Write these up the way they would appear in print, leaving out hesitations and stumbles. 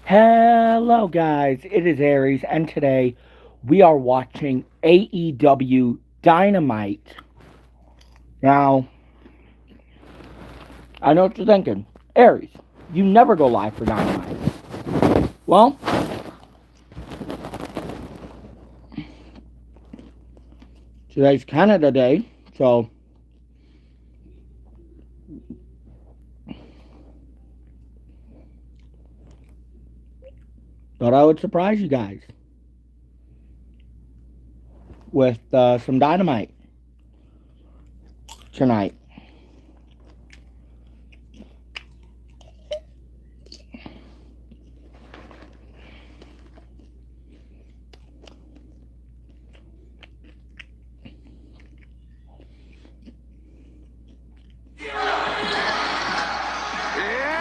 Hello, guys. It is Aries, and today we are watching AEW Dynamite. Now, I know what you're thinking. Aries, you never go live for Dynamite. Well, today's Canada Day, so thought I would surprise you guys with some Dynamite tonight.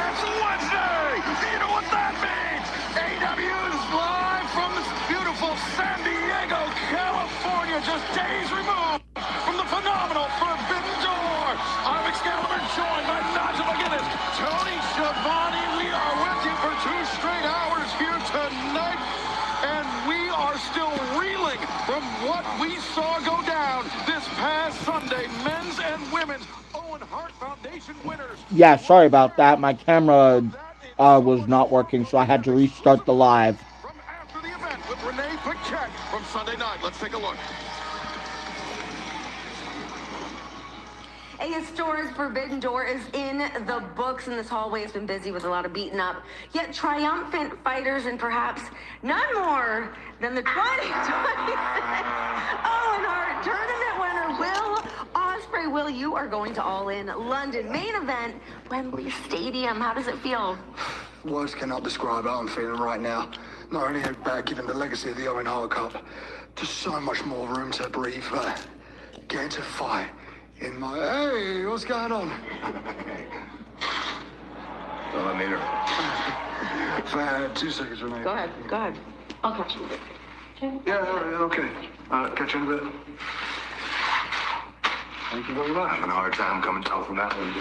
It's Wednesday! You know what that means? AEW is live from beautiful San Diego, California, just days removed from the phenomenal Forbidden Door. I'm Excalibur, joined by Nigel McGuinness, Tony Schiavone. We are with you for 2 straight hours here tonight, and we are still reeling from what we saw go down this past Sunday. Men's and women's Owen Hart Foundation winners. Yeah, sorry about that. My camera was not working, so I had to restart the live. From after the event with Renee Paquette from Sunday night. Let's take a look. A historic Forbidden Door is in the books, and this hallway has been busy with a lot of beaten up, yet triumphant fighters, and perhaps none more than the 2026 Owen Hart Tournament winner, Will Ospreay. Will, you are going to All In London. Main event, Wembley Stadium. How does it feel? Words cannot describe how I'm feeling right now. Not only about giving the legacy of the Owen Hart Cup, just so much more room to breathe, but getting to fight in my... Hey, what's going on? Well, I mean, For 2 seconds, Renee. Go ahead. I'll catch you. Yeah, okay. Catch you in a bit. Thank you very much. having a hard time coming tall from that one.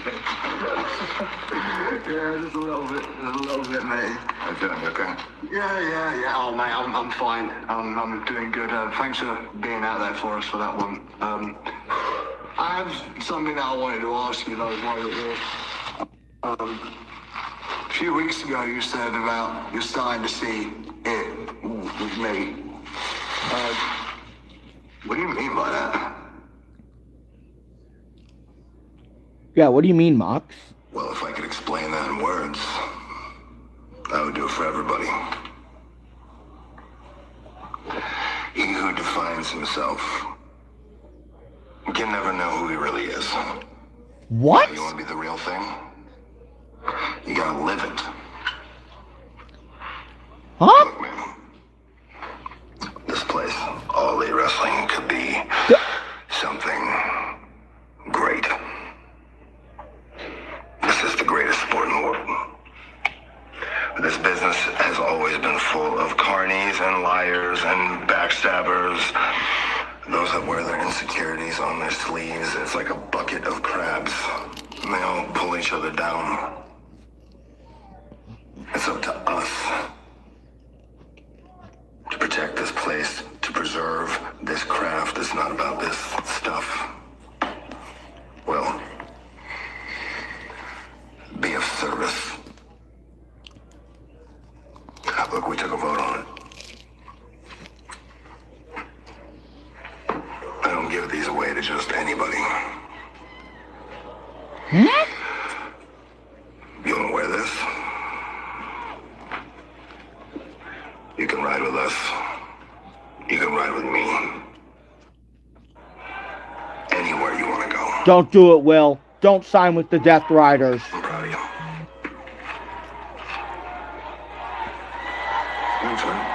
Yeah, just a little bit, mate. I feeling okay? Yeah. Oh, mate, I'm fine. I'm doing good. Thanks for being out there for us for that one. I have something that I wanted to ask you, though, while you're here. A few weeks ago, you said about you're starting to see it with me. What do you mean by that? Yeah, what do you mean, Mox? Well, if I could explain that in words, I would do it for everybody. He who defines himself can never know who he really is. What? You want to be the real thing? You gotta live it. Huh? Look, man. This place, All Elite Wrestling, could be something great. This is the greatest sport in the world. This business has always been full of carnies and liars and backstabbers. Those that wear their insecurities on their sleeves. It's like a bucket of crabs. And they all pull each other down. It's up to us to protect this place, to preserve this craft. It's not about this stuff. Well, be of service. Look, we took a vote on it. I don't give these away to just anybody. You want to wear this? You can ride with us. You can ride with me. Anywhere you want to go. Don't do it, Will. Don't sign with the Death Riders. I'm proud of you. Thanks, man.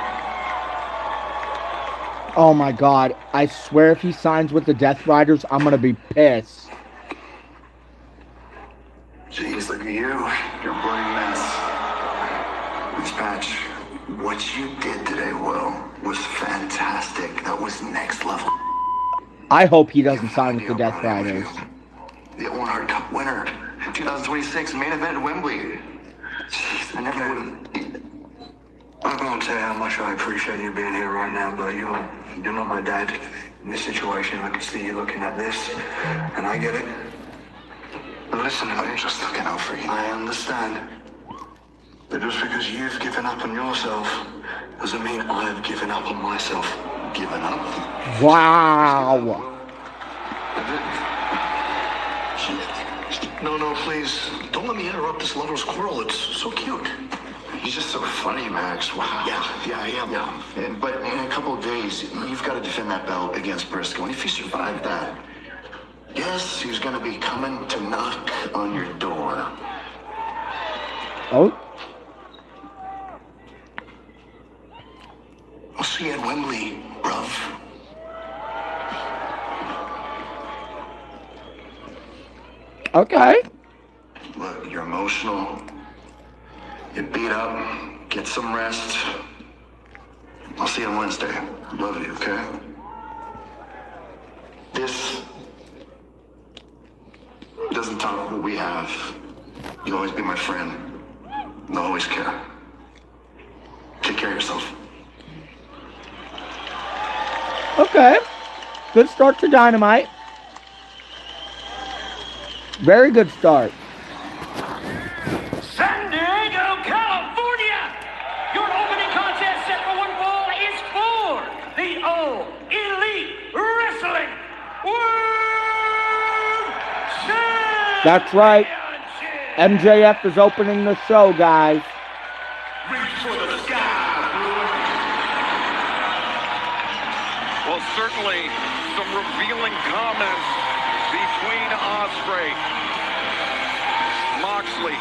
Oh my god. I swear if he signs with the Death Riders, I'm gonna be pissed. Jeez, look at you. You're a bloody mess. Dispatch, what you did today, Will, was fantastic. That was next level. I hope he doesn't sign with the Death Riders. The Owen Hart Cup winner, 2026 main event at Wembley. Jeez, I never would have. I won't say how much I appreciate you being here right now, but you're not my dad. In this situation, I can see you looking at this, and I get it. But listen, I'm just looking out for you. I understand. But just because you've given up on yourself doesn't mean I've given up on myself. Given up? Wow. No, please. Don't let me interrupt this lover's quarrel. It's so cute. He's just so funny, Max. Wow. Yeah. But in a couple of days, you've got to defend that belt against Briscoe. And if you survive that, guess who's going to be coming to knock on your door? Oh. I'll see you at Wembley, bruv. Okay. Look, you're emotional. You're beat up. Get some rest. I'll see you on Wednesday. Love you, okay? This doesn't top what we have. You'll always be my friend. I'll always care. Take care of yourself. Okay. Good start to Dynamite. Very good start. San Diego, California! Your opening contest set for one fall is for the All Elite Wrestling World Championship! That's right. MJF is opening the show, guys. Reach for the sky, Well, certainly some revealing comments between Ospreay, Moxley,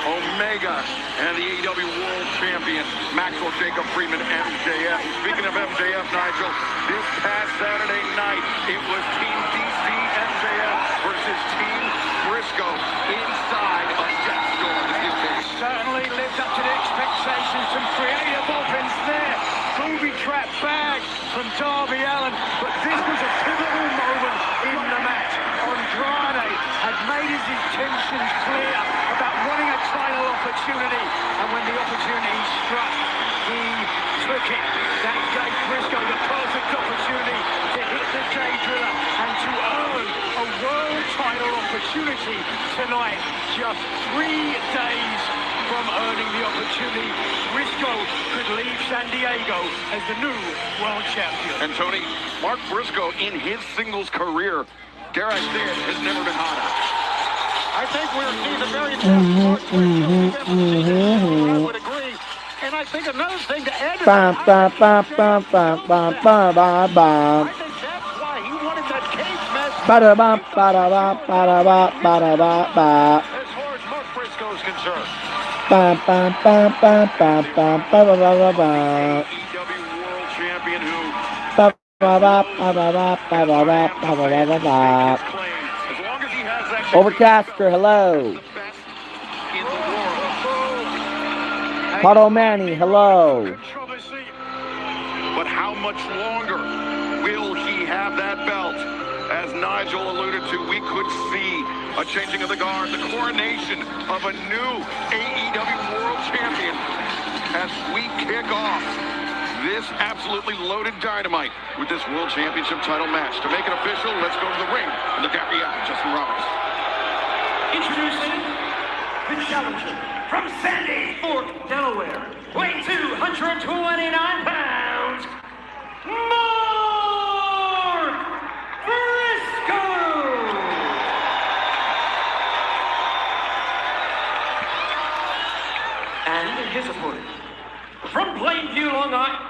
Omega, and the AEW World Champion, Maxwell Jacob Freeman, MJF. Speaking of MJF, Nigel, this past Saturday night, it was Team DC MJF versus Team Briscoe inside of Death's Door. certainly lived up to the expectations. Some creative offense there. Booby trap bag from Darby Allin. But this was a pivotal moment in the match. Andrade had made his intentions clear about wanting a title opportunity. And when the opportunity struck, he took it. That gave Briscoe the perfect opportunity to hit the J Driller and to earn a world title opportunity tonight. Just 3 days from earning the opportunity, Briscoe could leave San Diego as the new world champion. And Tony, Mark Briscoe in his singles career, dare I say it, has never been hotter. I think we're seeing the very best sports I would agree. And I think another thing to add to that, I think that's why he wanted that cage match. As far as Mark Briscoe is concerned. AEW World Champion who Overcaster, hello. Pato Manny, hello. But how much longer will he have that belt? As Nigel alluded to, we could see a changing of the guard, the coronation of a new AEW World Champion as we kick off this absolutely loaded Dynamite with this World Championship title match. To make it official, let's go to the ring and look at Justin Roberts. Introducing the challenger from Sandy Fork, Delaware, weighing 229 pounds, Mark Briscoe! And his opponent, from Plainview, Long Island,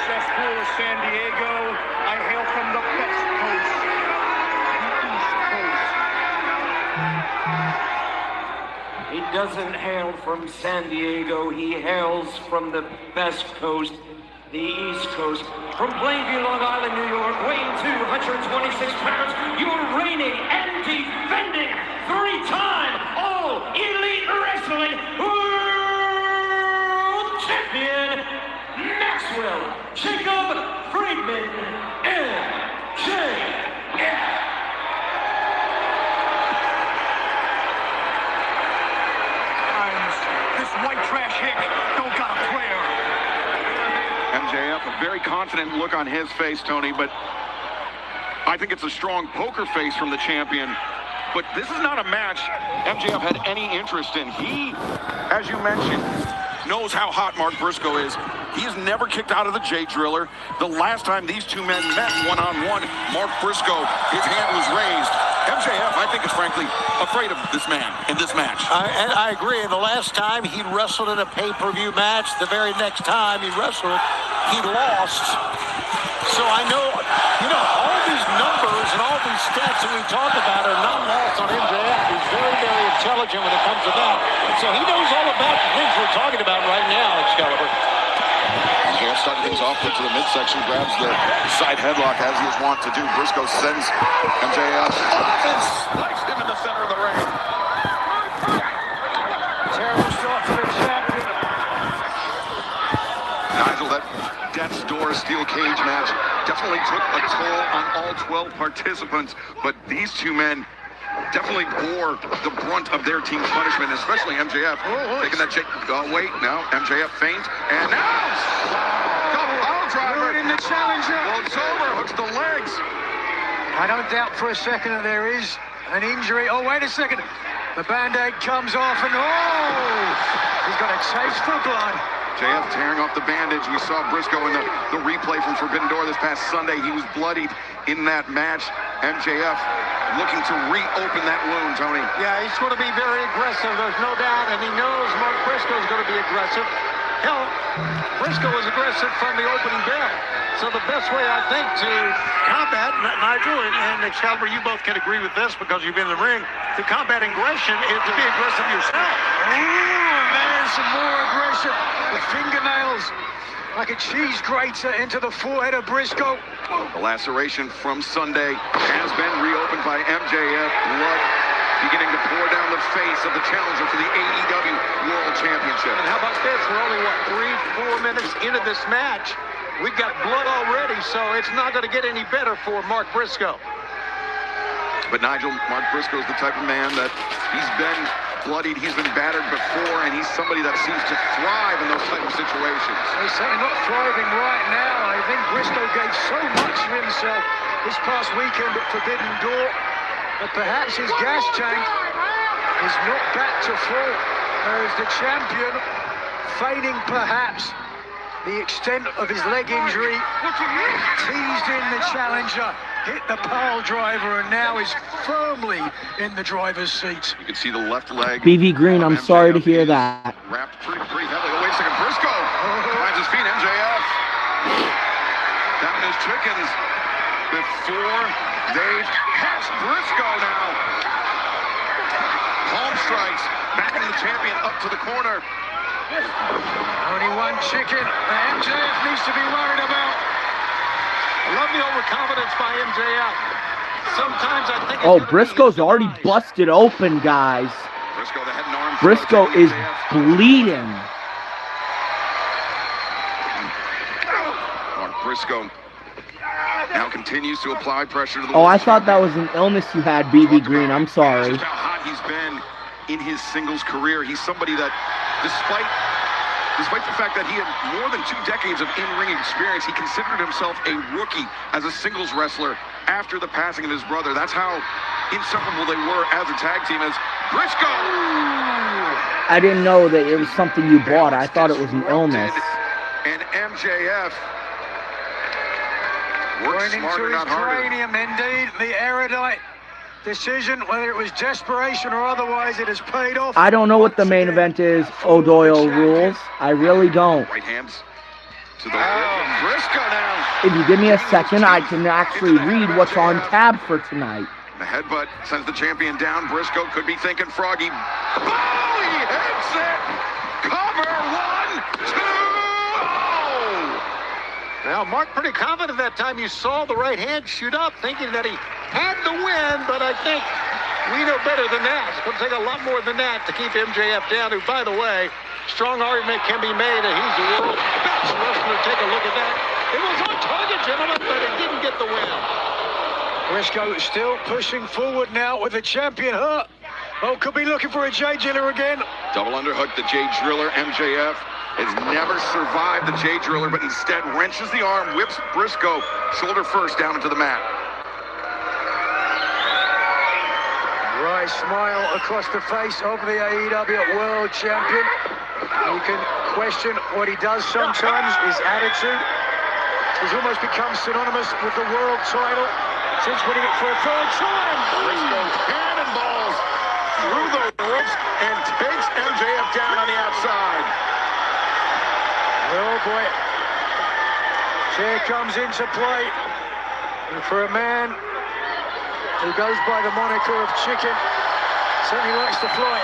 cesspool of San Diego. I hail from the best coast, the East Coast. He doesn't hail from San Diego. He hails from the best coast, the East Coast. From Plainview, Long Island, New York, weighing 226 pounds, your reigning and defending 3-time All Elite Wrestling World Champion, Maxwell Jacob Freeman, MJF. MJF, a very confident look on his face, Tony, but I think it's a strong poker face from the champion. But this is not a match MJF had any interest in. He, as you mentioned, knows how hot Mark Briscoe is. He has never kicked out of the J Driller. The last time these two men met one-on-one, Mark Briscoe, his hand was raised. MJF, I think, is frankly afraid of this man in this match. And I agree. And the last time he wrestled in a pay-per-view match, the very next time he wrestled, he lost. So I know, all these numbers and all these stats that we talk about are not lost on MJF. He's very, very intelligent when it comes to that. So he knows all about the things we're talking about right now, Excalibur. MJF starting things off into the midsection, grabs the side headlock as he is wont to do. Briscoe sends MJF off and sliced him in the center of the ring. Terrible start for the champion. Nigel, that Death's Door steel cage match definitely took a toll on all 12 participants, but these two men definitely bore the brunt of their team's punishment, especially MJF. Taking that wait, now MJF feint, and now pile driver In the challenger. floats over, hooks the legs. I don't doubt for a second that there is an injury. Oh, wait a second. The Band-Aid comes off and he's got a taste for blood. JF tearing off the bandage. We saw Briscoe in the replay from Forbidden Door this past Sunday. He was bloodied in that match. MJF looking to reopen that wound, Tony. Yeah, he's going to be very aggressive, there's no doubt, and he knows Mark Briscoe is going to be aggressive. Hell, Briscoe was aggressive from the opening bell. So the best way, I think, to combat, Nigel and Excalibur, you both can agree with this because you've been in the ring, to combat aggression is to be aggressive yourself. There's some more aggression. The fingernails like a cheese grater into the forehead of Briscoe. The laceration from Sunday has been reopened by MJF. Blood beginning to pour down the face of the challenger for the AEW World Championship. And how about this? We're only, 3-4 minutes into this match. We've got blood already, so it's not going to get any better for Mark Briscoe. But Nigel, Mark Briscoe is the type of man that he's been bloodied, he's been battered before, and he's somebody that seems to thrive in those type of situations. He's certainly not thriving right now. I think Briscoe gave so much of himself this past weekend at Forbidden Door that perhaps his gas tank is not back to full. Whereas the champion, feigning perhaps the extent of his leg injury, teased in the challenger, hit the pile driver, and now is firmly in the driver's seat. You can see the left leg. BV Green, I'm sorry to hear that. Wrapped pretty heavily. Oh, wait a second. Briscoe finds his feet. MJF down his chickens before they've passed Briscoe now. Palm strikes. Backing the champion up to the corner. Only one chicken that MJF needs to be worried about. I love the overconfidence by MJF. Sometimes I think... Oh, Briscoe's already busted open, guys. Briscoe, the head and arm. Briscoe is bleeding. Mark Briscoe now continues to apply pressure to the... Oh, I thought that was an illness you had, BV Green. I'm sorry. Just how hot he's been in his singles career. He's somebody that, despite the fact that he had more than 2 decades of in-ring experience, he considered himself a rookie as a singles wrestler after the passing of his brother. That's how inseparable they were as a tag team. As Briscoe, I didn't know that it was something you bought. I thought it was an illness. and MJF works Going into smarter, his not harder. cranium, indeed. The erudite decision, whether it was desperation or otherwise, it has paid off. I don't know what the main event is, O'Doyle rules. I really don't. Right hands to the Briscoe now. If you give me a second, I can actually read what's on tab for tonight. The headbutt sends the champion down. Briscoe could be thinking Froggy. Oh, he hits it! Cover, 1, 2, oh! Now, Mark pretty confident that time. You saw the right hand shoot up, thinking that he had the win, but I think we know better than that. It's going to take a lot more than that to keep MJF down, who, by the way, strong argument can be made that he's the world's best wrestler. Take a look at that. It was on target, gentlemen, but it didn't get the win. Briscoe still pushing forward now with the champion hurt. Oh, could be looking for a J Driller again. Double underhook, the J Driller, MJF has never survived the Jay Driller, but instead wrenches the arm, whips Briscoe shoulder first down into the mat. Right smile across the face of the AEW World Champion. You can question what he does sometimes, his attitude. He's almost become synonymous with the world title since winning it for a third time. Briscoe cannonballs through the ropes and takes MJF down on the outside. Oh boy. Chair comes into play. And for a man who goes by the moniker of Chicken, certainly likes to fly.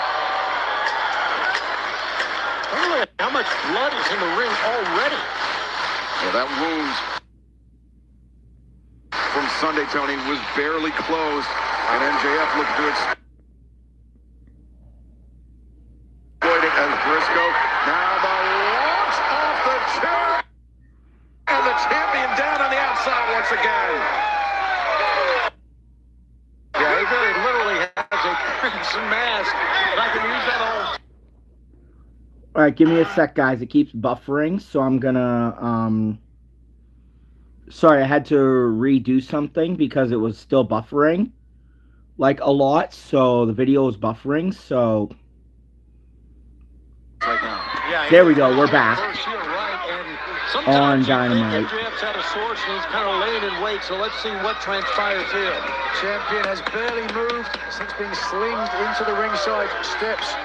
Look at how much blood is in the ring already. Well, that wound from Sunday, Tony, was barely closed, and MJF looked to exploit it as Briscoe. Now the launch off the chair, and the champion down on the outside once again. Yeah, he very literally has a crimson mask, and I can use that all. All right, give me a sec, guys. It keeps buffering, so I'm gonna sorry, I had to redo something because it was still buffering like a lot, so the video was buffering. So there we go. We're back on Dynamite. MJF's at a source and he's kind of laying in wait, so let's see what transpires here. Champion has barely moved since being slinged into the ringside steps.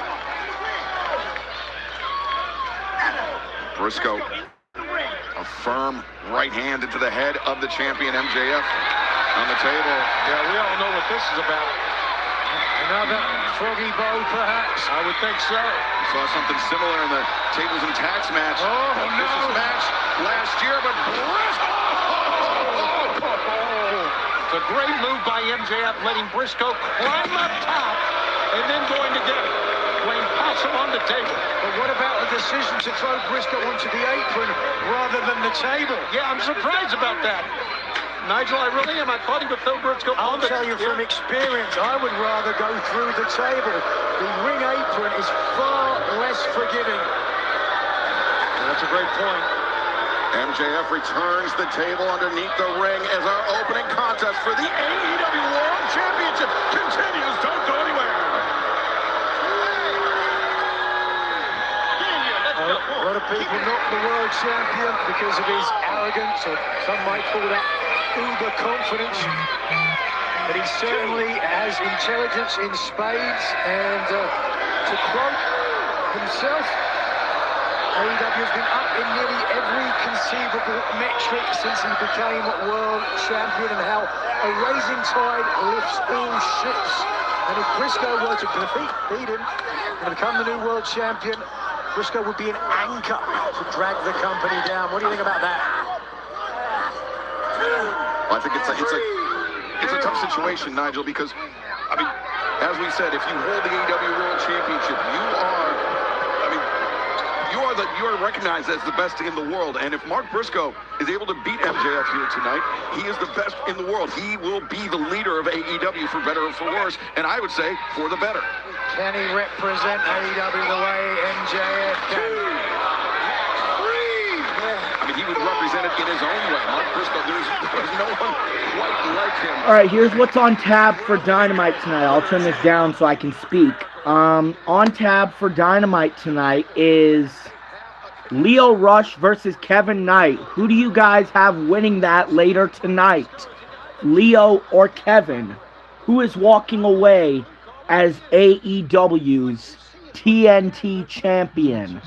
Briscoe, a firm right hand into the head of the champion MJF on the table. Yeah, we all know what this is about. Another froggy bow, perhaps? I would think so. We saw something similar in the tables and tax match. Oh, no. Vicious match last year, but Briscoe! It's a great move by MJF, letting Briscoe climb up top and then going to get it. Playing possum on the table. But what about the decision to throw Briscoe onto the apron rather than the table? Yeah, I'm surprised about that. Nigel, I really am. I thought he would throw Briscoe on the table. I'll tell you from experience, I would rather go through the table. The ring apron is far less forgiving. That's a great point. MJF returns the table underneath the ring as our opening contest for the AEW World Championship continues. Don't go anywhere. A lot of people knock the world champion because of his arrogance, or some might call that uber confidence. But he certainly has intelligence in spades, and to quote himself, AEW has been up in nearly every conceivable metric since he became world champion, and how a rising tide lifts all ships. And if Briscoe were to beat him and become the new world champion, Briscoe would be an anchor to drag the company down. What do you think about that? Well, I think it's a tough situation, Nigel, because, I mean, as we said, if you hold the AEW World Championship, you are recognized as the best in the world. And if Mark Briscoe is able to beat MJF here tonight, he is the best in the world. He will be the leader of AEW, for better or for worse, and I would say for the better. Can he represent AEW the way MJF can? I mean, he would represent it in his own way. Mark Briscoe, there's no one quite like him. All right, here's what's on tab for Dynamite tonight. I'll turn this down so I can speak. On tab for Dynamite tonight is Lio Rush versus Kevin Knight. Who do you guys have winning that later tonight? Lio or Kevin? Who is walking away as AEW's TNT champion?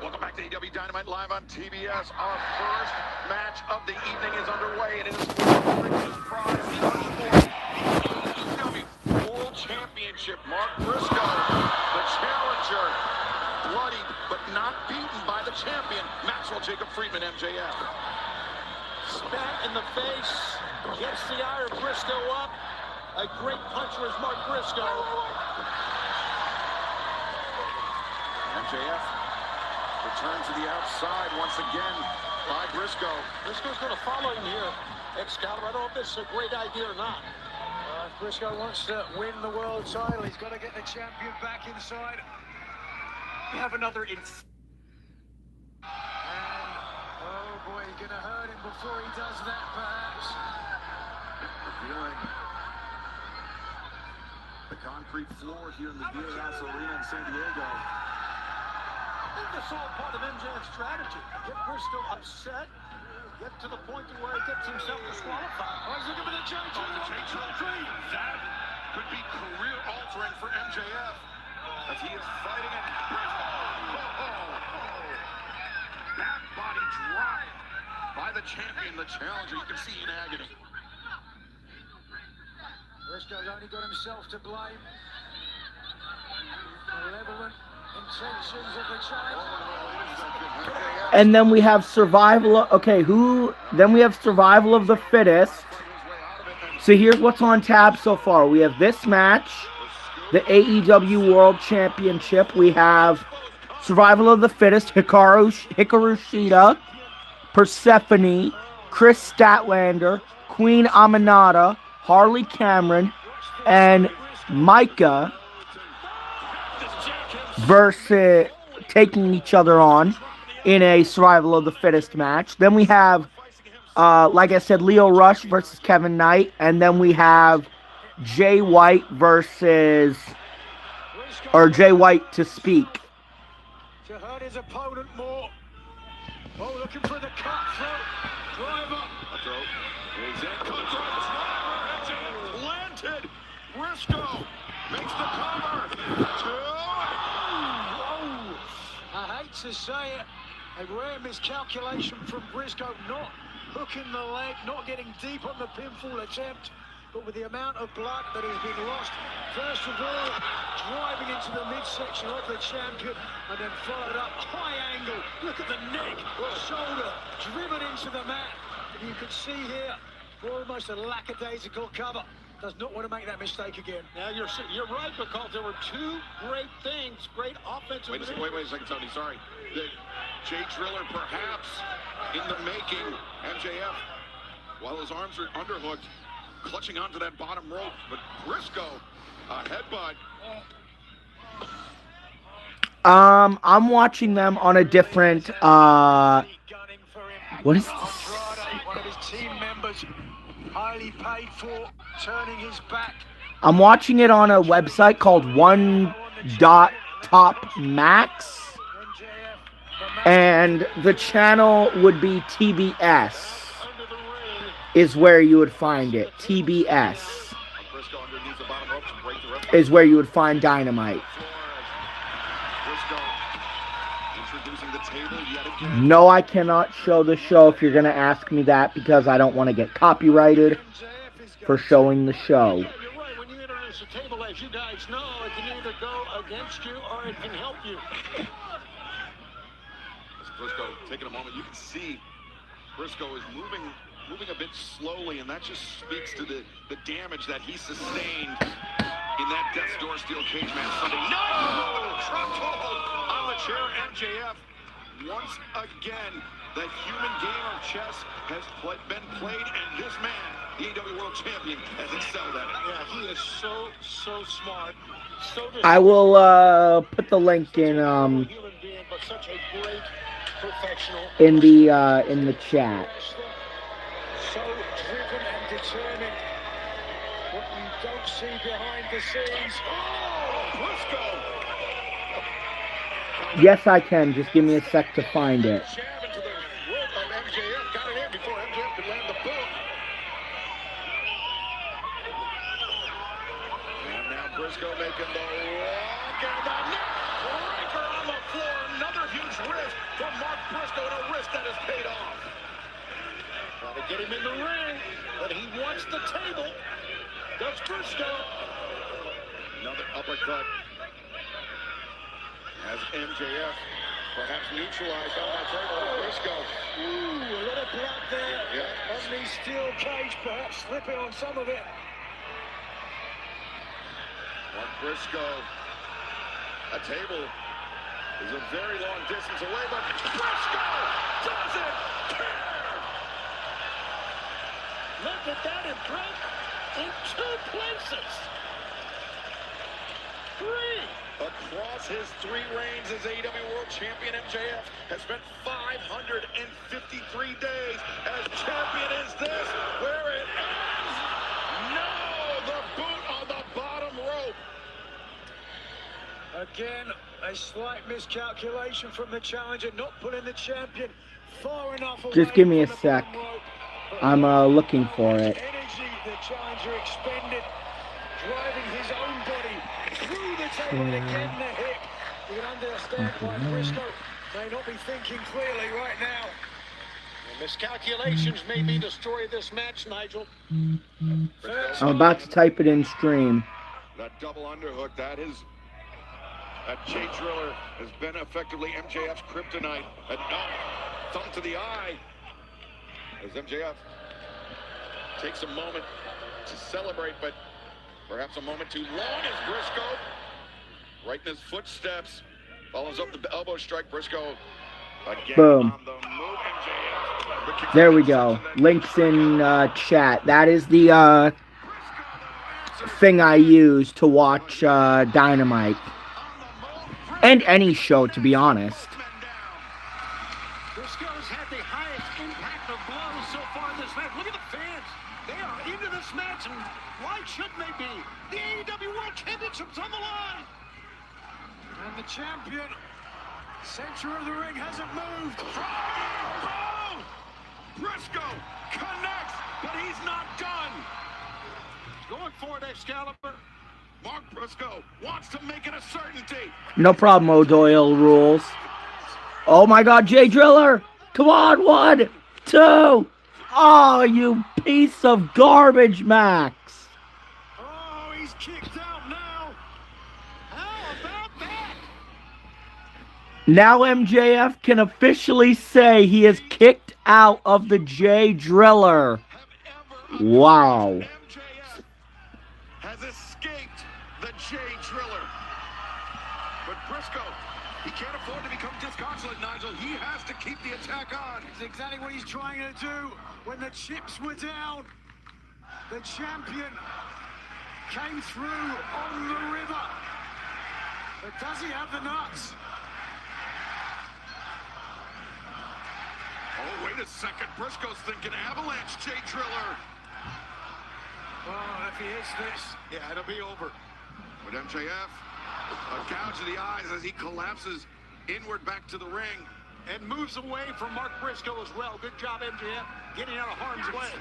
Welcome back to AEW Dynamite live on TBS. Our first match of the evening is underway, and it is for the richest prize in our sport. AEW World Championship. Mark Briscoe, the challenger, bloodied but not beaten by the champion, Maxwell Jacob Friedman, MJF. Spat in the face, gets the ire of Briscoe up. A great puncher is Mark Briscoe. MJF Return to the outside once again by Briscoe. Briscoe's going to follow him here. Excalibur, I don't know if this is a great idea or not. If Briscoe wants to win the world title, he's got to get the champion back inside. We have another Oh boy, he's going to hurt him before he does that, perhaps. Revealing the concrete floor here in the House Arena in San Diego. I think that's all part of MJF's strategy. Get Briscoe upset, get to the point where he gets himself disqualified. Oh, he's looking for the change. That could be career-altering for MJF as he is fighting and back body drop by the champion, the challenger. You can see in agony. Briscoe's only got himself to blame. Malevolent intentions of the challenger. And then we have survival. Then we have survival of the fittest. So here's what's on tab so far. We have this match, the AEW World Championship. We have survival of the fittest, Hikaru Shida, Persephone, Chris Statlander, Queen Aminata, Harley Cameron, and Micah versus taking each other on in a survival of the fittest match. Then we have, like I said, Lio Rush versus Kevin Knight, and then we have Jay White to speak. To hurt his opponent more. Oh, looking for the cutthroat driver. Planted. Briscoe makes the cover. I hate to say it, a rare miscalculation from Briscoe, not hooking the leg, not getting deep on the pinfall attempt, but with the amount of blood that has been lost, first of all, driving into the midsection of the champion, and then followed up, high angle, look at the neck, shoulder, driven into the mat. And you can see here, almost a lackadaisical cover. Does not want to make that mistake again. Now you're right, because there were two great things, great offensive. Wait a second, Tony. Sorry. Jay Driller perhaps in the making. MJF, while his arms are underhooked, clutching onto that bottom rope, but Briscoe, headbutt. I'm watching them on a different. What is this? One of his team members, highly paid for, turning his back. I'm watching it on a website called Top Max, and the channel would be TBS. Is where you would find it. TBS is where you would find Dynamite. No, I cannot show the show if you're going to ask me that, because I don't want to get copyrighted for showing the show. You're right. When you introduce a table, as you guys know, it can either go against you or it can help you. Briscoe taking a moment. You can see Briscoe is moving a bit slowly, and that just speaks to the damage that he sustained in that Death's Door steel cage match Sunday. No! Drop hold on the chair. MJF. Once again, the human game of chess has been played, and this man, the AEW World Champion, has excelled at it. Yeah, he is so smart. I will put the link in human being, but such a great professional. in the chat. So driven and determined. What you don't see behind the scenes. Oh, Briscoe! Yes, I can. Just give me a sec to find it. Jab into the rope of MJF. Got it in before MJF could land the boot. And now Briscoe making the walk and the neck breaker on the floor. Another huge wrist from Mark Briscoe, and a wrist that has paid off. Trying to get him in the ring, but he wants the table. That's Briscoe. Another uppercut. As MJF perhaps neutralized on that table. Briscoe. Ooh, a lot of blood there. Yeah. On the steel cage, perhaps slipping on some of it. Mark Briscoe. A table. is a very long distance away, but Briscoe doesn't care. Look at that, it broke in 2 places. 3. Across his 3 reigns as AEW World Champion, MJF has spent 553 days as champion. Is this where it ends? No! The boot on the bottom rope. Again, a slight miscalculation from the challenger, not putting the champion far enough away. Just give me a from the sec. bottom rope. But I'm looking for it. energy the challenger expended, driving his own body through the table to get in the hip. You can understand why Briscoe may not be thinking clearly right now. The miscalculations may be the story of this match, Nigel. I'm about to type it in stream. That double underhook, that Jay Driller has been effectively MJF's kryptonite. Thumb to the eye as MJF takes a moment to celebrate, but perhaps a moment too long as Briscoe, right in his footsteps, follows up the elbow strike. Briscoe again Boom. on the move. MJF. There we go. Links in chat. That is the thing I use to watch Dynamite. And any show, to be honest. Briscoe's had the highest impact of blows so far in this match. Look at the fans. They are into this match, and why shouldn't they be? The AEW World Championship's on the line. And the champion, center of the ring, hasn't moved. Oh! Briscoe connects, but he's not done. Going for it, Excalibur. Mark Briscoe wants to make it a certainty. No problem, O'Doyle rules. Oh my god, Jay Driller! Come on, 1, 2! Oh, you piece of garbage, Max! Oh, he's kicked out now. How about that? Now MJF can officially say he is kicked out of the Jay Driller. Wow. MJF has escaped the Jay Driller. But Briscoe, he can't afford to become disconsolate, Nigel. He has to keep the attack on. It's exactly what he's trying to do. When the chips were down, the champion came through on the river. But does he have the nuts? Oh, wait a second. Briscoe's thinking avalanche, Jay Driller. Oh, if he hits this, Yeah, it'll be over. But MJF, a gouge of the eyes as he collapses inward back to the ring. and moves away from Mark Briscoe as well. Good job, MJF, getting out of harm's way.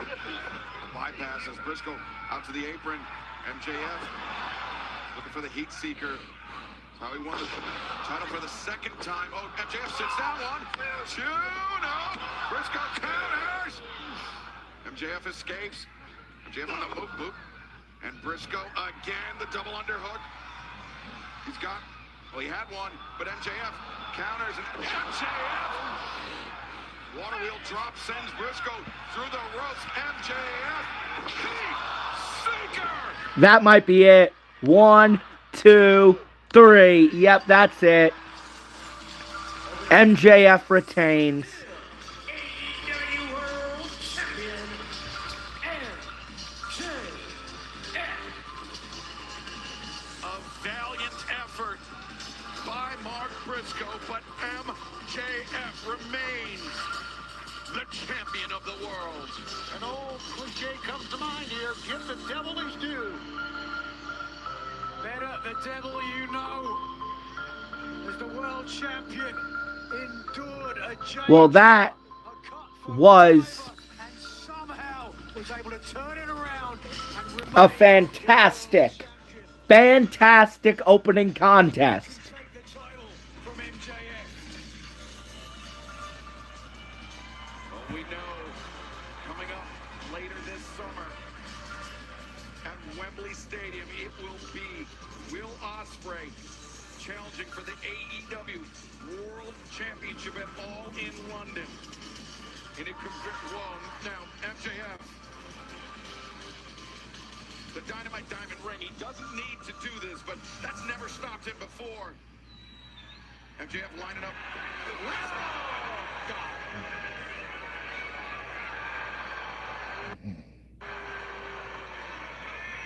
Bypasses Briscoe out to the apron. MJF looking for the heat seeker. How he won the title for the second time. Oh, MJF sits down. 1, 2, no. Briscoe counters. MJF escapes. MJF on the hook boot. And Briscoe again, the double underhook. He's got, well, he had one, but MJF counters, and MJF. Water wheel drop sends Briscoe through the ropes. MJF, heat seeker. That might be it. 1, 2, 3. Yep, that's it. MJF retains. AEW World Champion, MJF. A valiant effort by Mark Briscoe, but MJF remains the champion of the world. An old cliche comes to mind here. Give the devil his due. Better the devil you know. As the world champion endured a change. Well, that was and somehow was able to turn it around and a fantastic opening contest. take the title from MJF. Well, we know coming up later this summer at Wembley Stadium, it will be Will Ospreay challenging for the AEW World Championship at All in London. And it well, now MJF, the Dynamite Diamond Ring, he doesn't need to do this, but that's never stopped him before. MJF lining up.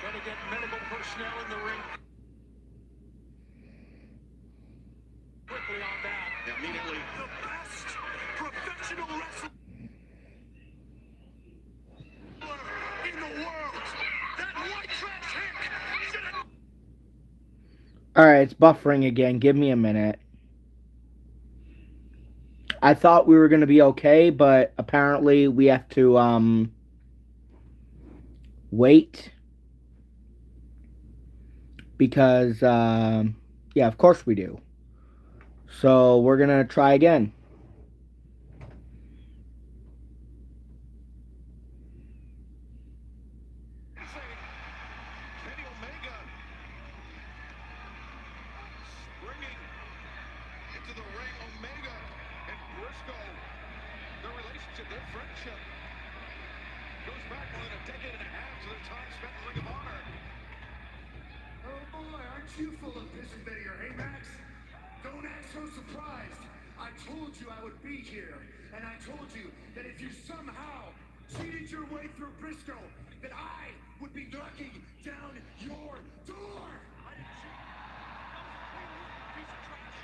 Going to get medical personnel in the ring. Quickly on that. Immediately. The best professional wrestler in the world. That white trash hit should have... Alright, it's buffering again. Give me a minute. I thought we were going to be okay, but apparently we have to, wait. Because, yeah, of course we do. So, we're going to try again. Kenny Omega springing into the ring. Omega and Briscoe, their relationship, their friendship goes back more than a decade and a half to their time spent in Ring of Honor. Oh boy, aren't you full of piss and vinegar, hey Max? Don't act so surprised. I told you I would be here, and I told you that if you somehow cheated your way through Briscoe, that I would be knocking down your door. I didn't see you. Piece of trash.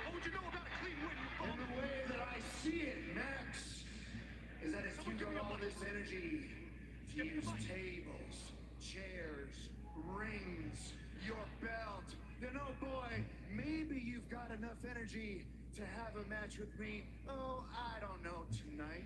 What would you know about a clean win? You And the way that I see it, Max, is that if you got all this energy to use tables, chairs, rings, your belt, then oh boy, maybe you've got enough energy to have a match with me. Oh, I don't know, tonight.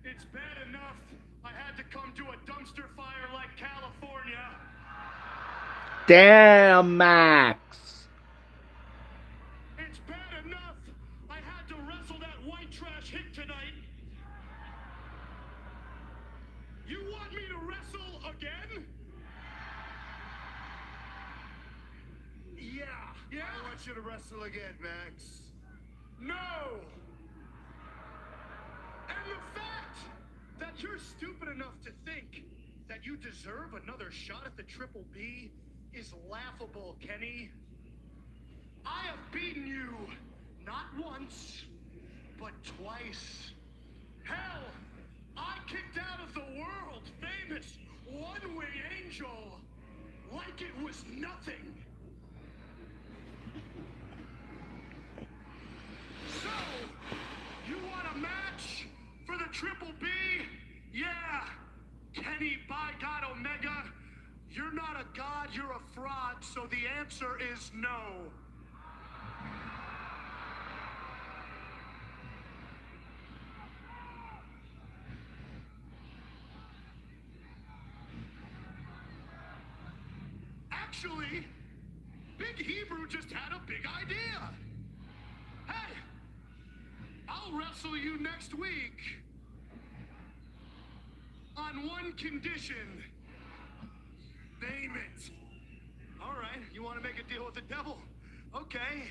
It's bad enough I had to come to a dumpster fire like California. Damn, Max. It's bad enough I had to wrestle that white trash hit tonight. You want me to wrestle again? Yeah? I want you to wrestle again, Max. No! And the fact that you're stupid enough to think that you deserve another shot at the Triple B is laughable, Kenny. I have beaten you not once, but twice. Hell, I kicked out of the world famous one-wing angel like it was nothing. So, you want a match for the Triple B? Yeah. Kenny, by God, Omega, you're not a god, you're a fraud, so the answer is no. Actually, Big Hebrew just had a big idea. Hey, I'll wrestle you next week. On one condition. Name it. All right, you want to make a deal with the devil? Okay.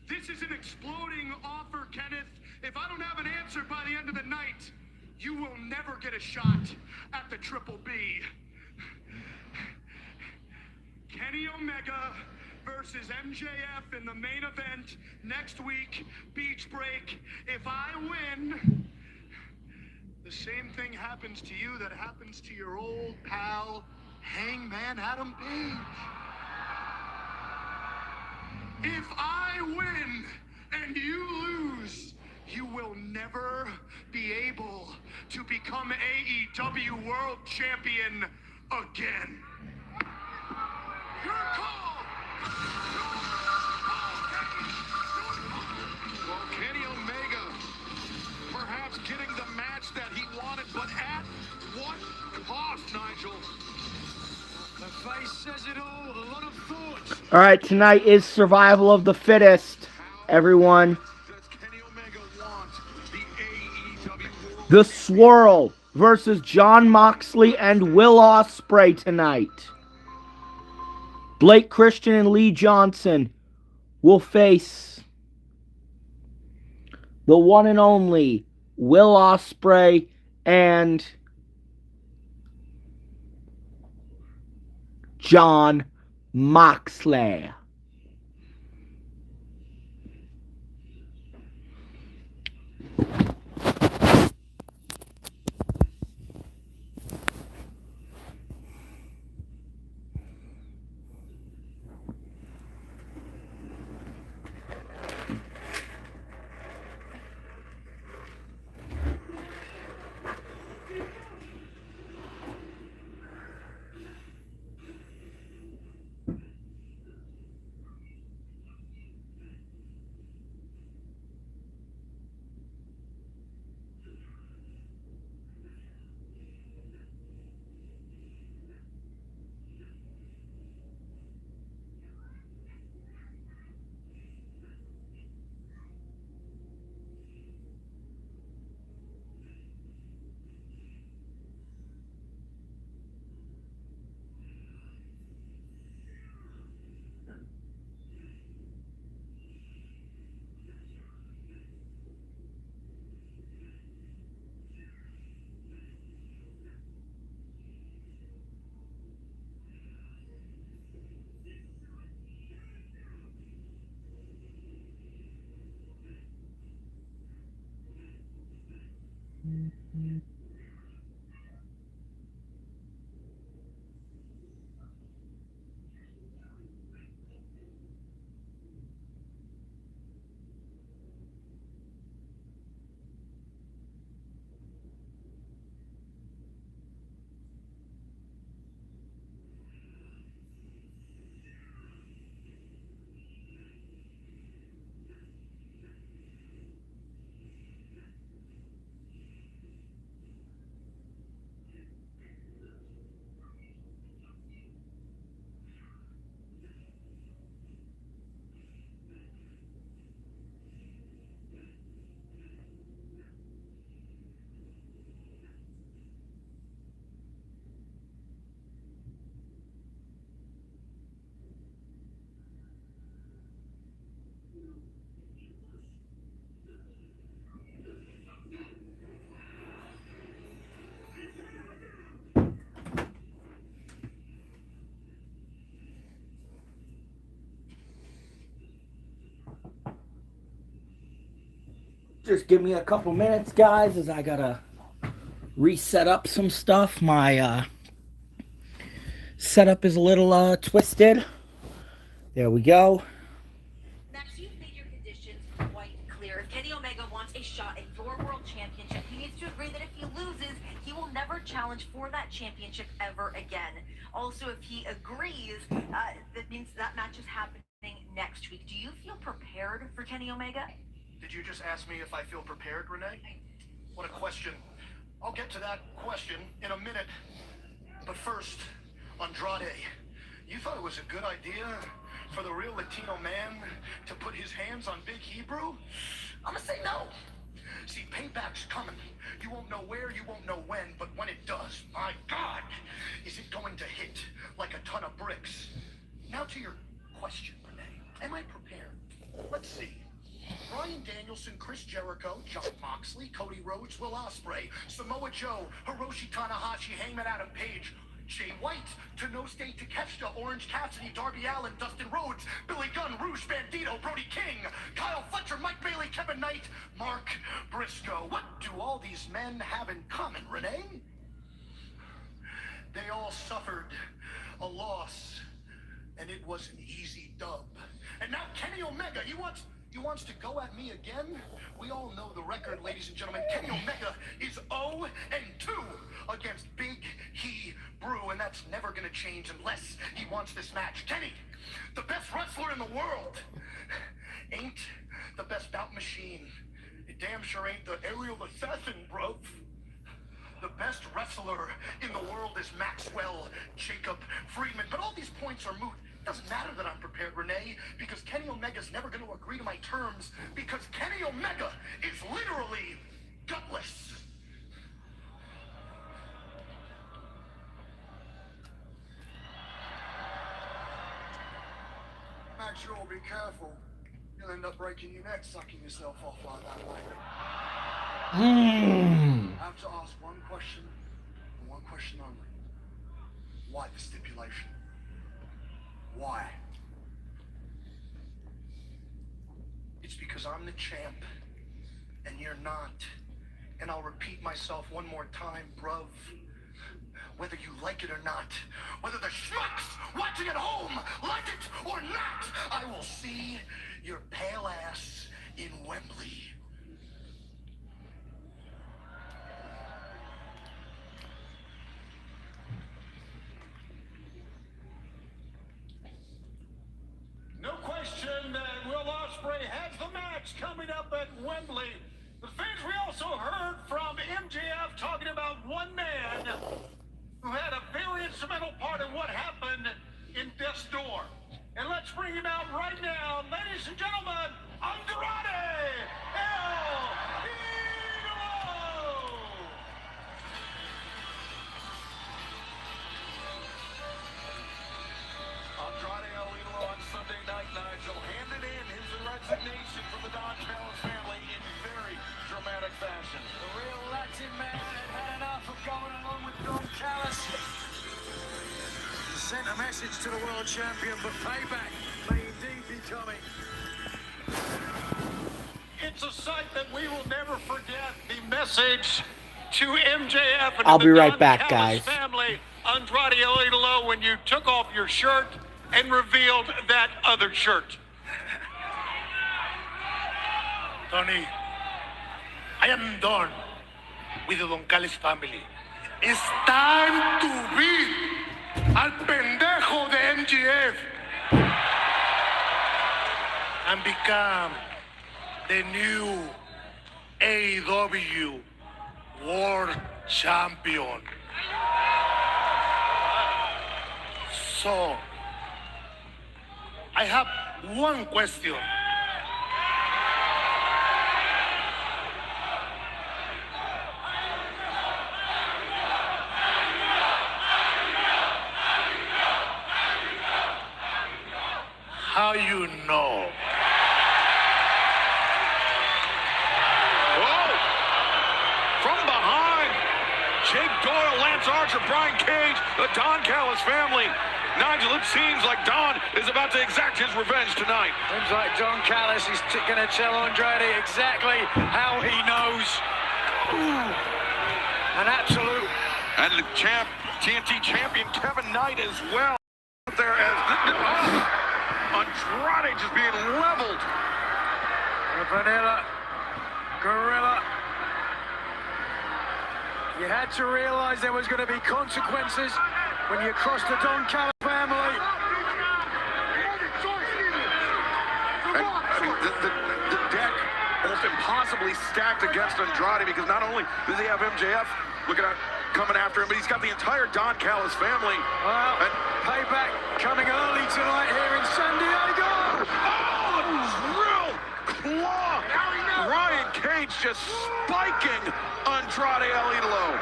This is an exploding offer, Kenneth. If I don't have an answer by the end of the night, you will never get a shot at the Triple B. Kenny Omega versus MJF in the main event next week, Beach Break. If I win, the same thing happens to you that happens to your old pal, Hangman Adam Page. If I win and you lose, you will never be able to become AEW World Champion again. Your call! Well, Kenny Omega perhaps getting the match that he wanted, but at what cost, Nigel? The face says it all. A lot of thoughts. Alright, tonight is survival of the fittest, everyone. Does Kenny Omega want the AEW World The Swirl versus Jon Moxley and Will Ospreay tonight. Blake Christian and Lee Johnson will face the one and only Will Ospreay and Jon Moxley. Just give me a couple minutes, guys, as I gotta reset up some stuff. My setup is a little twisted. There we go. Max, you've made your conditions quite clear. If Kenny Omega wants a shot at your world championship, he needs to agree that if he loses, he will never challenge for that championship ever again. Also, if he agrees, that means that match is happening next week. Do you feel prepared for Kenny Omega? Did you just ask me if I feel prepared, Renee? What a question. I'll get to that question in a minute. But first, Andrade, you thought it was a good idea for the real Latino man to put his hands on Big Hebrew? I'm gonna say no. See, payback's coming. You won't know where, you won't know when, but when it does, my God, is it going to hit like a ton of bricks? Now to your question, Renee. Am I prepared? Let's see. Bryan Danielson, Chris Jericho, Jon Moxley, Cody Rhodes, Will Ospreay, Samoa Joe, Hiroshi Tanahashi, Hangman Adam Page, Jay White, Tenosuke Takeshita, Orange Cassidy, Darby Allin, Dustin Rhodes, Billy Gunn, Rouge Bandito, Brody King, Kyle Fletcher, Mike Bailey, Kevin Knight, Mark Briscoe. What do all these men have in common, Renee? They all suffered a loss, and it was an easy dub. And now Kenny Omega, he wants to go at me again? We all know the record, ladies and gentlemen. Kenny Omega is 0-2 against Big Hebrew, and that's never going to change unless he wants this match. Kenny, the best wrestler in the world, ain't the best bout machine. It damn sure ain't the aerial assassin, bro. The best wrestler in the world is Maxwell Jacob Friedman. But all these points are moot. Doesn't matter that I'm prepared, Renee, because Kenny Omega's never going to agree to my terms, because Kenny Omega is literally gutless. make sure, be careful. You'll end up breaking your neck sucking yourself off like that later. I have to ask one question, and one question only. Why the stipulation? Why? It's because I'm the champ, and you're not. And I'll repeat myself one more time, bruv. Whether you like it or not, whether the schmucks watching at home like it or not, I will see your pale ass in Wembley. No question that Will Ospreay has the match coming up at Wembley. The fans, we also heard from MJF talking about one man who had a very instrumental part in what happened in Death's Door. And let's bring him out right now, ladies and gentlemen, Andrade El Idolo! Andrade El Idolo on Sunday night, Nigel, handed in his resignation from the Don Callis family in very dramatic fashion. The real Latin man had enough of going along with Don Callis. He sent a message to the world champion, but payback may indeed be coming. It's a sight that we will never forget. The message to MJF and I'll the be right Don back, Callis guys. family, Andrade El Idolo, when you took off your shirt and revealed that other shirt. Tony, I am done with the Don Callis family. It's time to beat al pendejo de MGF and become the new AEW World Champion. So, I have one question. How you know? Whoa! From behind, Jake Doyle, Lance Archer, Brian Cage, the Don Callis family. Nigel, it seems like Don is about to exact his revenge tonight. Seems like Don Callis is going to tell Andrade exactly how he knows. An absolute. And the champ, TNT champion Kevin Knight as well. There as Andrade just being leveled. The Vanilla Gorilla. You had to realize there was going to be consequences when you crossed the Don Callis family. And, I mean, the deck almost impossibly stacked against Andrade because not only does he have MJF looking at coming after him, but he's got the entire Don Callis family. Well, And payback coming early tonight here in San Diego. real claw. Ryan Cage just spiking Andrade El Idolo.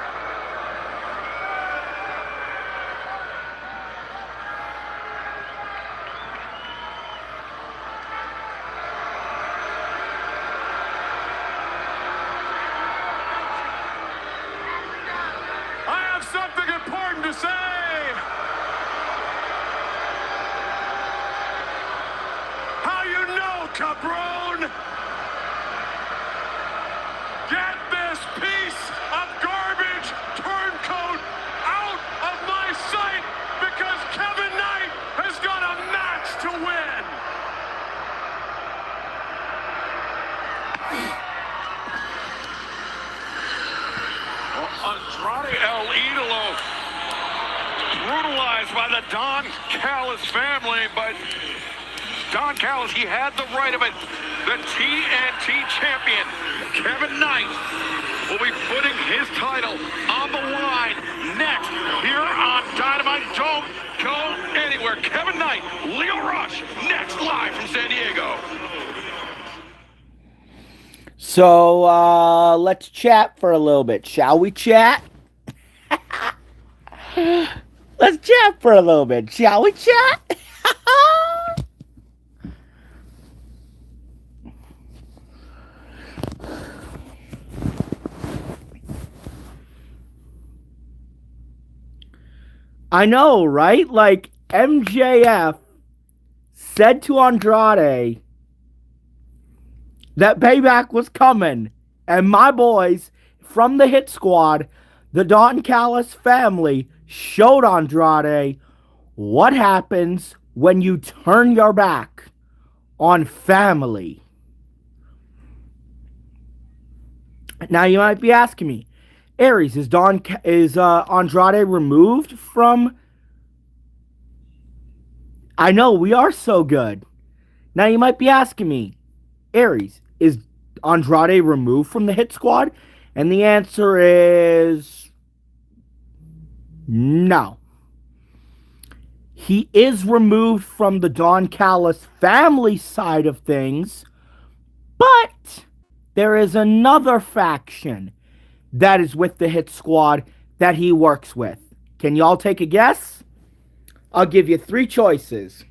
I have something important to say. How you know, cabron? Get this piece of garbage turncoat out of my sight because Kevin Knight has got a match to win. Andrade El Idolo brutalized by the Don Callis family, but Don Callis, he had the right of it. The TNT champion, Kevin Knight, will be putting his title on the line next here on Dynamite. Don't go anywhere. Kevin Knight, Leo Rush, next live from San Diego. So, let's chat for a little bit. Shall we chat? Let's chat for a little bit. Shall we chat? I know, right? Like, MJF said to Andrade that payback was coming. And my boys from the Hit Squad, the Don Callis family, showed Andrade what happens when you turn your back on family. Now you might be asking me, Aries, is Andrade removed from? I know we are so good. Now you might be asking me, Aries, is Andrade removed from the Hit Squad? And the answer is no. He is removed from the Don Callis family side of things, but there is another faction that is with the Hit Squad that he works with. Can y'all take a guess? I'll give you 3 choices.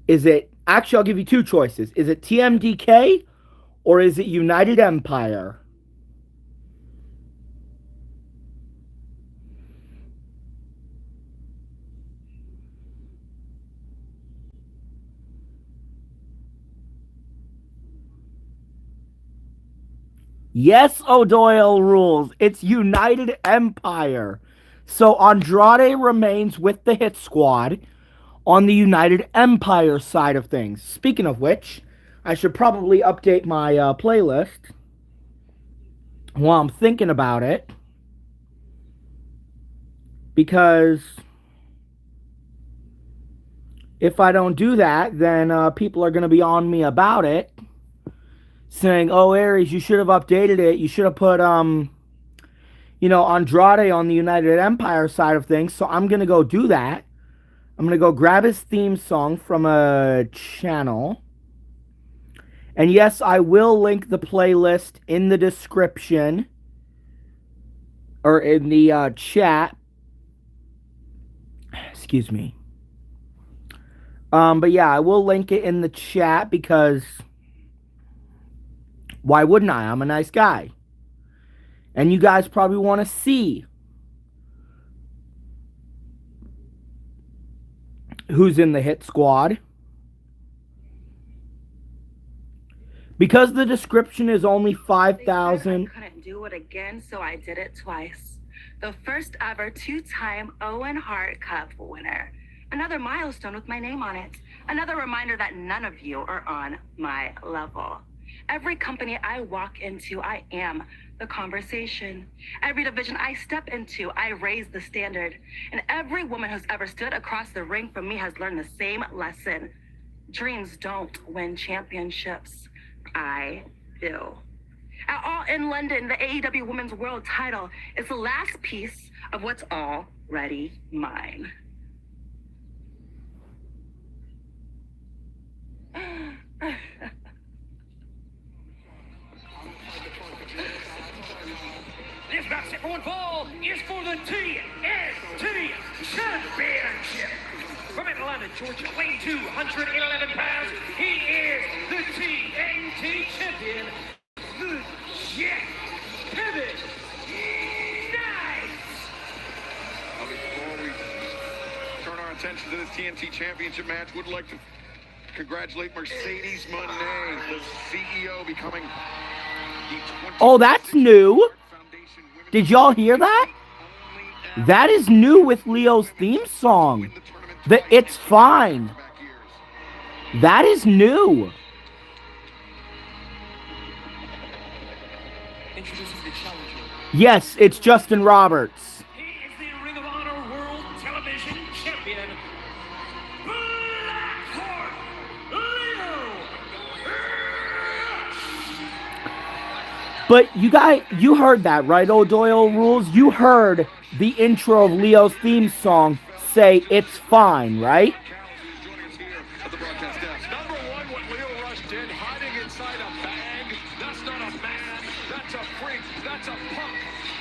I'll give you 2 choices. Is it TMDK or is it United Empire? Yes, O'Doyle rules. It's United Empire. So Andrade remains with the Hit Squad on the United Empire side of things. Speaking of which, I should probably update my playlist while I'm thinking about it. Because if I don't do that, then people are going to be on me about it. Saying, oh, Aries, you should have updated it. You should have put, Andrade on the United Empire side of things. So I'm going to go do that. I'm going to go grab his theme song from a channel. And yes, I will link the playlist in the description. Or in the chat. Excuse me. But yeah, I will link it in the chat because why wouldn't I? I'm a nice guy. And you guys probably want to see who's in the Hit Squad. Because the description is only 5,000. I couldn't do it again, so I did it twice. The first ever 2-time Owen Hart Cup winner. Another milestone with my name on it. Another reminder that none of you are on my level. Every company I walk into, I am the conversation. Every division I step into, I raise the standard. And every woman who's ever stood across the ring from me has learned the same lesson. Dreams don't win championships. I do. At All in London, the AEW Women's World title is the last piece of what's already mine. This basketball ball is for the TNT Championship. From Atlanta, Georgia, weighing 211 pounds, he is the TNT Champion, the Jet Pivot Knight. Before we turn our attention to this TNT Championship match, would like to congratulate Mercedes Moné, the CEO, becoming the Oh, that's new. Did y'all hear that? That is new with Leo's theme song. The It's Fine. That is new. Introducing the challenger. Yes, it's Justin Roberts. He is the Ring of Honor World Television Champion, Blackheart Leo. But you heard that, right, O'Doyle rules? You heard the intro of Leo's theme song say It's Fine, right? Number one, what Leo Rush did, hiding inside a bag. That's not a man. That's a freak. That's a punk.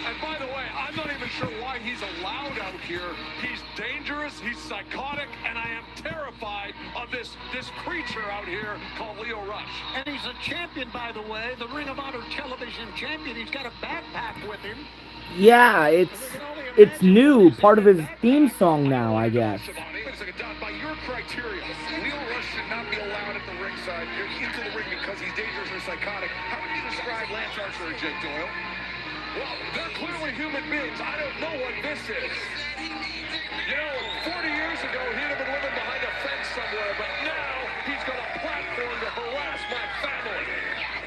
And by the way, I'm not even sure why he's allowed out here. He's dangerous. He's psychotic. And I am terrified of this creature out here called Leo Rush. And he's a champion, by the way, the Ring of Honor television champion. He's got a backpack with him. Yeah, it's... There can only it's new, part of his theme song now, I guess. By your criteria, Leo Rush should not be allowed at the ringside, into the ring because he's dangerous or psychotic. How would you describe Lance Archer or Jake Doyle? Well, they're clearly human beings. I don't know what this is. You know, 40 years ago, he'd have been living behind a fence somewhere, but now he's got a platform to harass my family.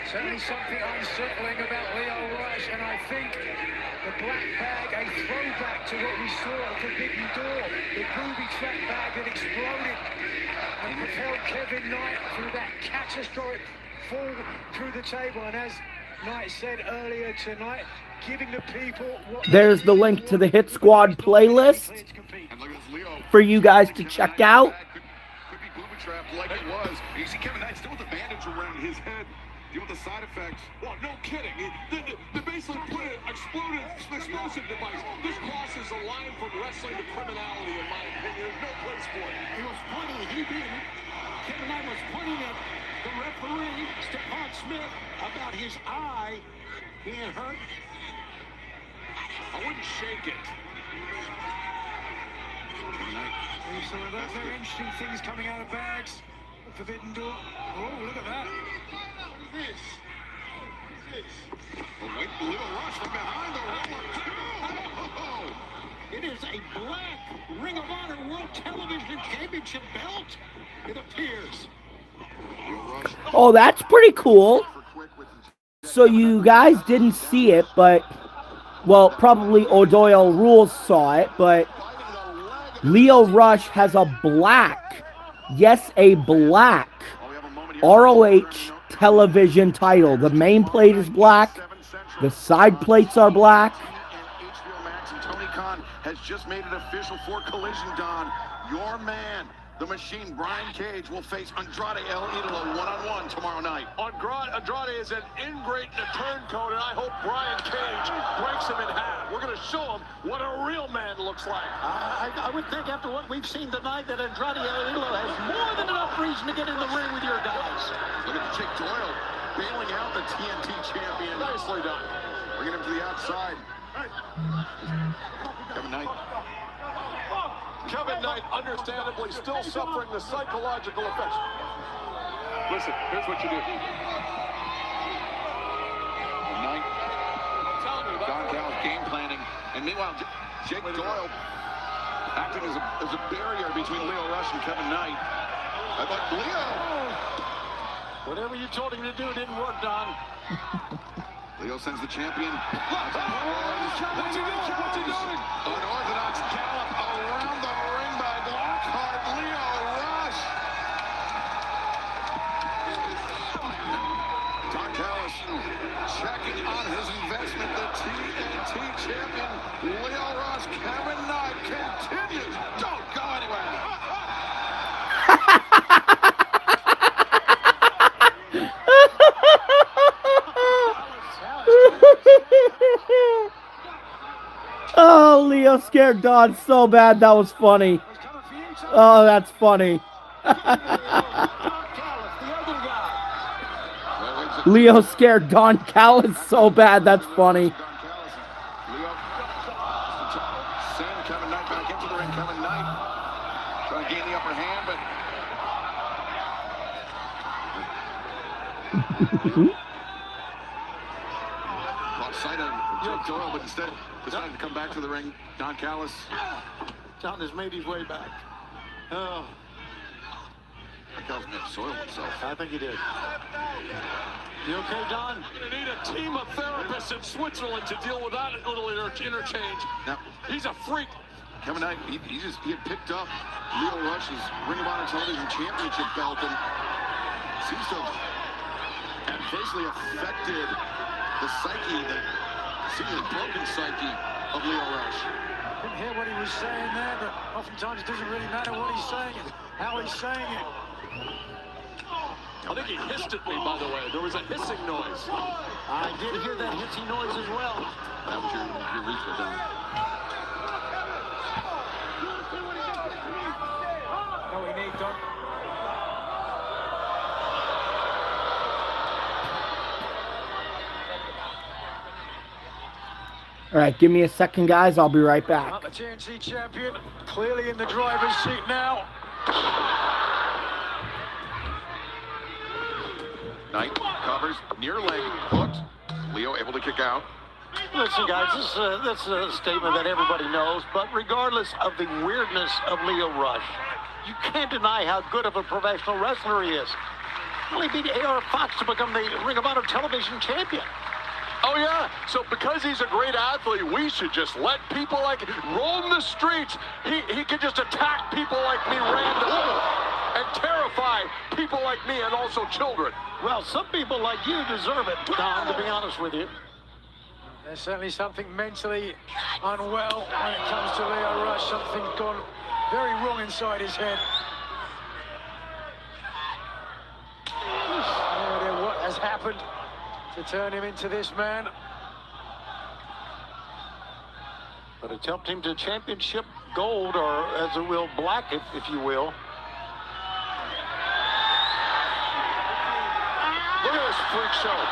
Certainly something unsettling about Leo Rush, and I think the black bag, a throwback to what we saw at Forbidden Door. The booby trap bag that exploded and propelled Kevin Knight through that catastrophic fall through the table. And as Knight said earlier tonight, giving the people what There's the link to the Hit Squad playlist for you guys to check out. Could be booby trapped like it was. You see Kevin Knight still with a bandage around his head. Deal with the side effects. Well, no kidding. They basically put an explosive device. This crosses a line from wrestling to criminality, in my opinion. There's no place for it. He was pointing, Kevin Knight was pointing at the referee, Stephon Smith, about his eye being hurt. I wouldn't shake it. So that's very interesting things coming out of bags. Forbidden Door. Oh, look at that. Wait, Leo Rush from behind the roller. Oh, It is a black Ring of Honor World Television Championship belt, it appears. Oh, that's pretty cool. So you guys didn't see it, but, well, probably O'Doyle Rules saw it, but Leo Rush has a black, yes, a black ROH television title. The main plate is black. The side plates are black. HBO Max and Tony Khan has just made it official for Collision, Don. Your man, the Machine, Brian Cage, will face Andrade El Idolo one-on-one tomorrow night. Andrade is an ingrate in a turncoat, and I hope Brian Cage breaks him in half. We're going to show him what a real man looks like. I would think after what we've seen tonight that Andrade El Idolo has more than enough reason to get in the ring with your guys. Look at Jake Doyle bailing out the TNT champion. Nicely done. Bringing him to the outside. Kevin Knight. Kevin Knight, understandably, still suffering the psychological effects. Listen, here's what you do. Knight. Don Callis game planning. And meanwhile, Jake Doyle acting as a barrier between Leo Rush and Kevin Knight. I thought Leo. Whatever you told him to do didn't work, Don. Leo sends the champion. What's he doing? Unorthodox gallop around the ring by Lockhart. Leo Rush. Don Callis checking on his investment. The TNT champion, Leo Rush. Kevin Knight continues. Don't go anywhere. Oh, Leo scared Don so bad. That was funny. Oh, that's funny. Leo scared Don Callis so bad. That's funny. Send Kevin Knight back into the ring. Kevin Knight trying to gain the upper hand, but lost sight of Jake Doyle, but instead decided to come back to the ring. Don Callis. John has made his way back. Oh, Don Callis may have soiled himself. I think he did. You okay, Don? You're going to need a team of therapists in Switzerland to deal with that little interchange. Now, He's a freak. Kevin Knight, he had picked up Leo Rush's Ring of Honor Television Championship belt and seems to have adversely affected the psyche, the broken psyche of Leo Rush. Couldn't hear what he was saying there, but oftentimes it doesn't really matter what he's saying and how he's saying it. I think he hissed at me, by the way. There was a hissing noise. I did hear that hissing noise as well. That was your reach for Don. No, we need Don. All right, give me a second, guys. I'll be right back. The TNT champion clearly in the driver's seat now. Knight covers, near leg, hooked. Leo able to kick out. Listen, guys, this is a statement that everybody knows, but regardless of the weirdness of Leo Rush, you can't deny how good of a professional wrestler he is. Well, he beat A.R. Fox to become the Ring of Honor television champion. Oh, yeah. So because he's a great athlete, we should just let people like roam the streets. He could just attack people like me randomly and terrify people like me and also children. Well, some people like you deserve it, Don, to be honest with you. There's certainly something mentally unwell when it comes to Leo Rush. Something's gone very wrong inside his head. No idea what has happened to turn him into this man. But it's helped him to championship gold, or as it will, black, if you will. Look at this freak show.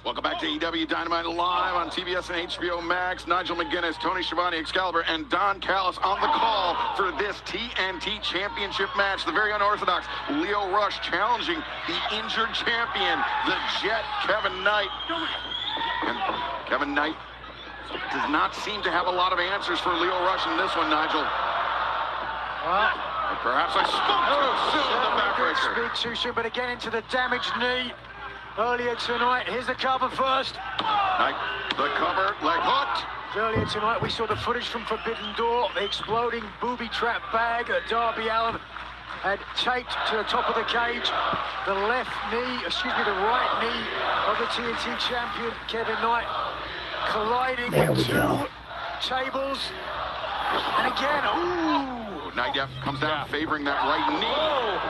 Welcome back to EW Dynamite live on TBS and HBO Max. Nigel McGuinness, Tony Schiavone, Excalibur, and Don Callis on the call for this TNT Championship match. The very unorthodox Leo Rush challenging the injured champion, the Jet, Kevin Knight. And Kevin Knight does not seem to have a lot of answers for Leo Rush in this one, Nigel. Well, perhaps I spoke too soon with the backbreaker. Speak too soon, but again into the damaged knee. Earlier tonight, here's the cover first. Knight, the cover, leg hooked. Earlier tonight, we saw the footage from Forbidden Door, the exploding booby trap bag that Darby Allin had taped to the top of the cage. The right knee of the TNT champion, Kevin Knight, colliding with two tables. And again, ooh. Knight comes down favoring that right knee.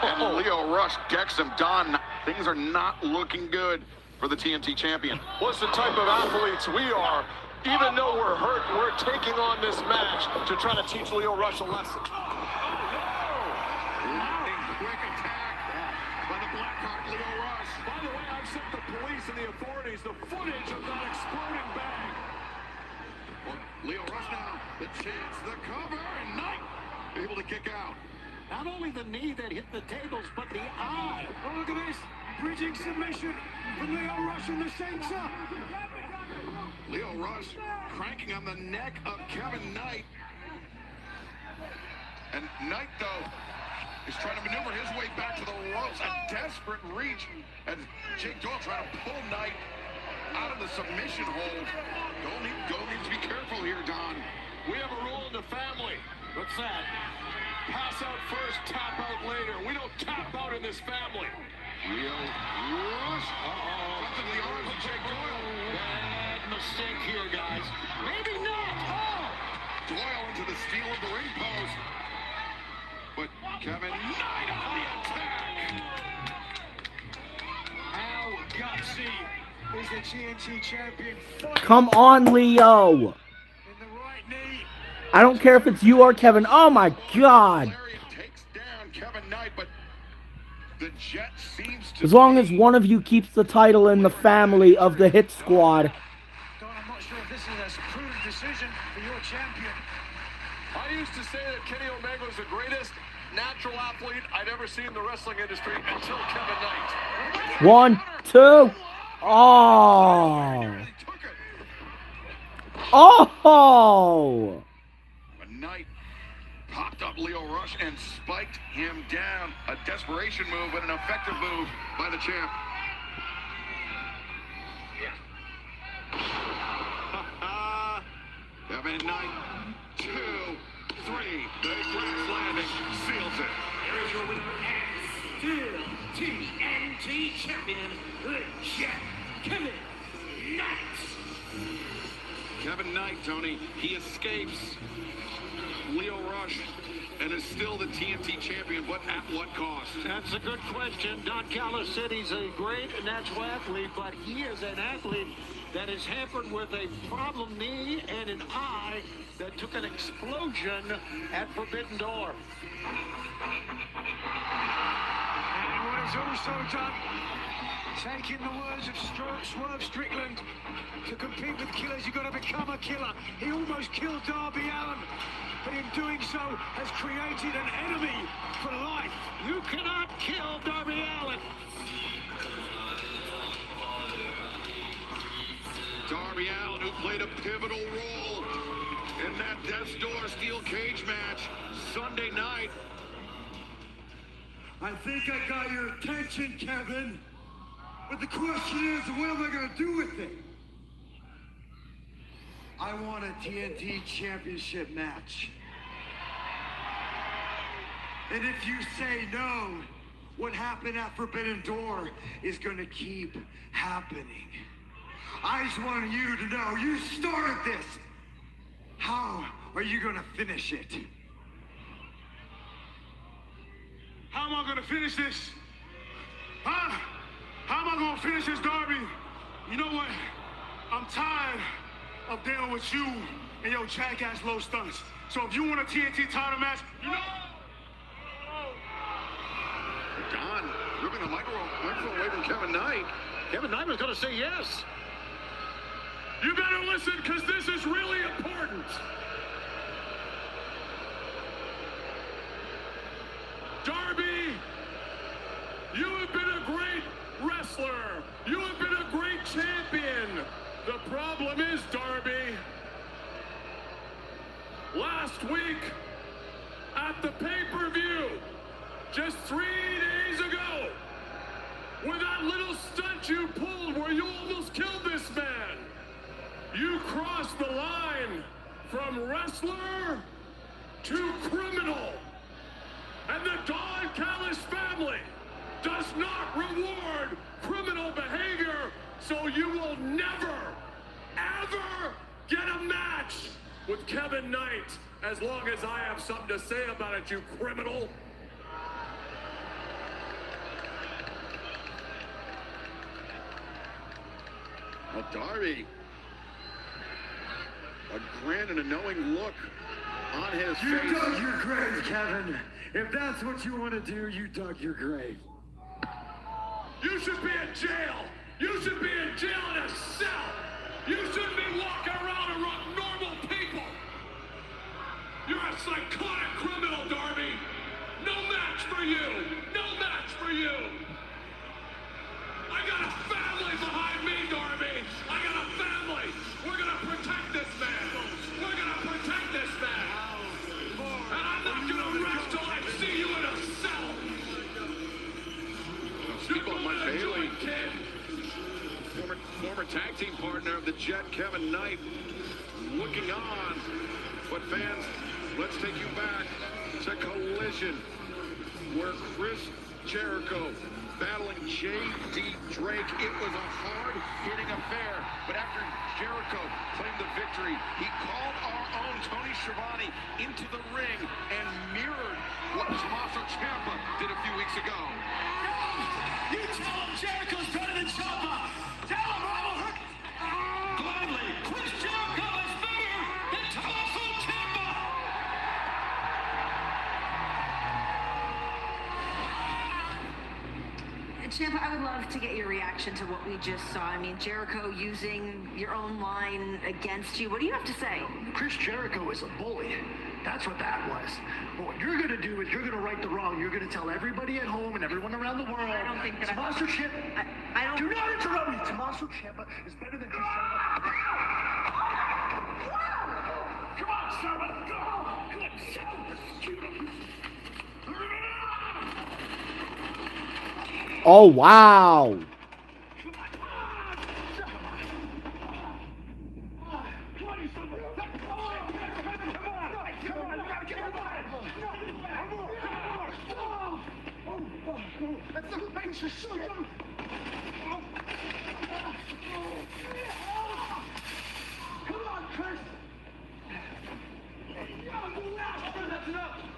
And Leo Rush decks him. Don, things are not looking good for the TNT champion. What's the type of athletes we are? Even though we're hurt, we're taking on this match to try to teach Leo Rush a lesson. Quick attack by the Blackheart Leo Rush. By the way, I've sent the police and the authorities the footage of that exploding bag. Well, Leo Rush now, the chance, the cover, and Knight able to kick out. Not only the knee that hit the tables, but the eye. Oh, look at this. Bridging submission from Leo Rush in the center. Leo Rush cranking on the neck of Kevin Knight. And Knight, though, is trying to maneuver his way back to the ropes. A desperate reach as Jake Doyle trying to pull Knight out of the submission hold. Gold needs to be careful here, Don. We have a rule in the family. What's that? Pass out first, tap out later. We don't tap out in this family. Leo Rush. Dropping the arms of Jake Doyle. Bad mistake here, guys. Maybe not. Doyle into the steel of the ring post. But Kevin Knight on the attack. How gutsy is the TNT champion? Come on, Leo. In the right knee. I don't care if it's you or Kevin. Oh, my God. Takes down Kevin Knight, but the Jet seems to As long as one of you keeps the title in the family of the Hit Squad. Don, I'm not sure if this is a prudent decision for your champion. I used to say that Kenny Omega was the greatest natural athlete I'd ever seen in the wrestling industry until Kevin Knight. 1, 2. Oh. Oh. A Knight popped up Leo Rush and spiked him down. A desperation move, but an effective move by the champ. Kevin Knight, 2, 3. The Grand Landing seals it. Here is your winner and still TNT champion, the Jet, Kevin Knight. Kevin Knight, Tony, he escapes Leo Rush and is still the TNT champion, but at what cost? That's a good question. Don Callis said he's a great natural athlete, but he is an athlete that is hampered with a problem knee and an eye that took an explosion at Forbidden Door. And what he's also done, taking the words of Swerve Strickland, to compete with killers, you've got to become a killer. He almost killed Darby Allin, but in doing so has created an enemy for life. You cannot kill Darby Allin. Darby Allin, who played a pivotal role in that Death's Door steel cage match Sunday night. I think I got your attention, Kevin. But the question is, what am I going to do with it? I want a TNT Championship match. And if you say no, what happened at Forbidden Door is going to keep happening. I just want you to know, you started this. How are you going to finish it? How am I going to finish this? Huh? How am I going to finish this, Darby? You know what? I'm tired of dealing with you and your jackass low stunts. So if you want a TNT title match, you know... Don ripping the microphone away from Kevin Knight. Kevin Knight was going to say yes. You better listen, because this is really important. Darby, you have been a great wrestler. You have been a great champion. The problem is, Darby, last week at the pay-per-view, just 3 days ago, with that little stunt you pulled where you almost killed this man, you crossed the line from wrestler to criminal. And the Don Callis family does not reward criminal behavior, so you will never, ever get a match with Kevin Knight as long as I have something to say about it, you criminal. Well, Darby, a grin and a knowing look on his face. You dug your grave, Kevin. If that's what you want to do, you dug your grave. You should be in jail. You should be in jail in a cell. You shouldn't be walking around normal people. You're a psychotic criminal, Darby. No match for you. No match for you. I got a family behind me, Darby. I got a family. We're going to protect this man. We're going to protect this man. And I'm not going to rest till I see you in a cell. Speak on Mike Bailey, former tag team partner of the Jet, Kevin Knight, looking on. But fans, let's take you back to Collision, where Chris Jericho battling J.D. Drake. It was a hard-hitting affair, but after Jericho claimed the victory, he called our own Tony Schiavone into the ring and mirrored what Tommaso Ciampa did a few weeks ago. You tell him Jericho's better than Ciampa. Tell him I will hurt. Gladly, Chris Jericho is better than Tommaso Ciampa. Ciampa, I would love to get your reaction to what we just saw. I mean, Jericho using your own line against you. What do you have to say? Chris Jericho is a bully. That's what that was. But what you're going to do is you're going to right the wrong. You're going to tell everybody at home and everyone around the world. I don't think that Tommaso Ciampa. I don't. Do not interrupt me. Tommaso Ciampa is better than Chris Jericho. Come on, Ciampa. Go. Good. Oh, wow.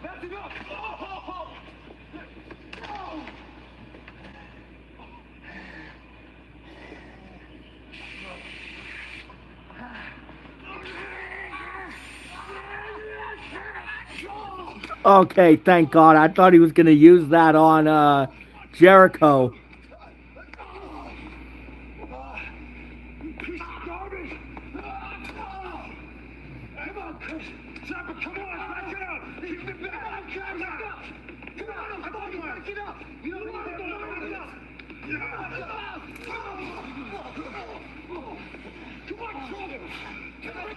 That's enough. Oh. Okay, thank God. I thought he was going to use that on Jericho. Piece of garbage! Come on, Chris! Zappa, come on! Back it up! Keep it back! Come on! Come on! Come on! Back it up! You don't want to back it up! Come on, Jordan! Come on!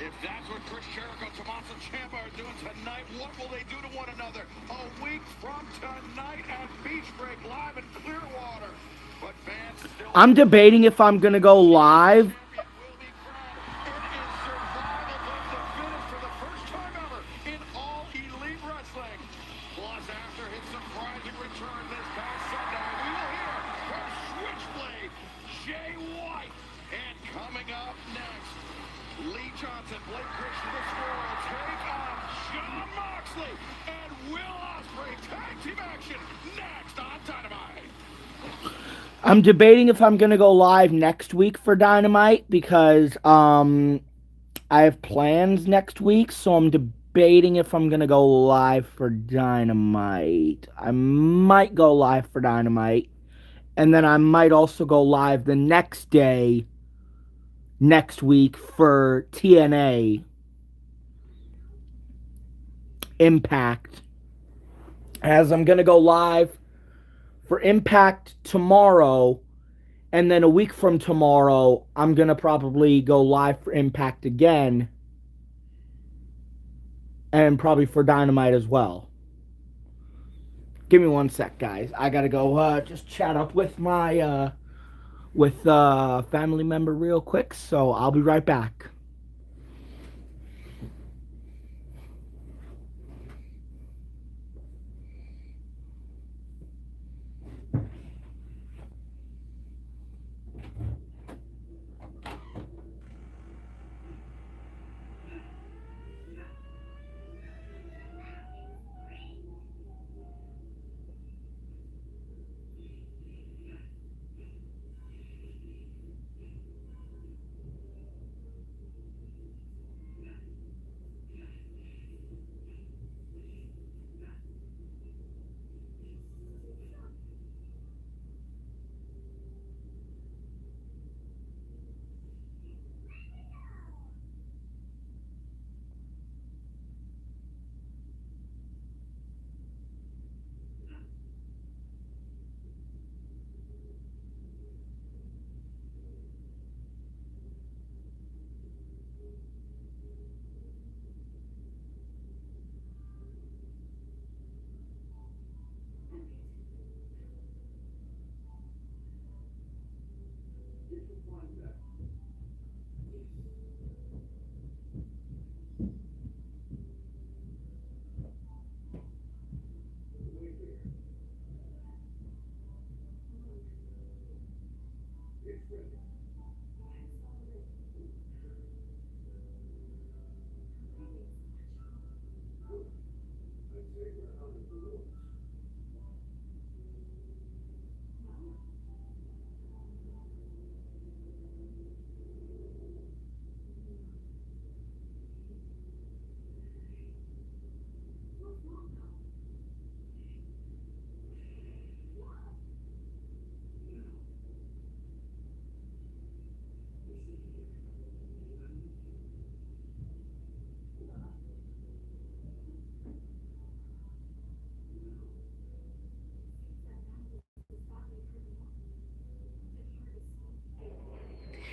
If that's what Chris Jericho, Tommaso Ciampa are doing tonight, what will they do to one another? A week from tonight at Beach Break Live in Clearwater. But fans still... I'm debating if I'm going to go live. It is survival of the fittest for the first time ever in all Elite Wrestling. Plus, after his surprising return this past Sunday, we will hear from Switchblade Jay White. And coming up next, Lee Johnson, Blake Christian, the Squirrel take on Jon Moxley and Will Ospreay. Tag team action next on Dynamite. I'm debating if I'm going to go live next week for Dynamite because I have plans next week, so I'm debating if I'm going to go live for Dynamite. I might go live for Dynamite, and then I might also go live the next day next week for TNA Impact, as I'm going to go live for Impact tomorrow, and then a week from tomorrow, I'm going to probably go live for Impact again, and probably for Dynamite as well. Give me one sec, guys. I got to go just chat up with my family member real quick, so I'll be right back.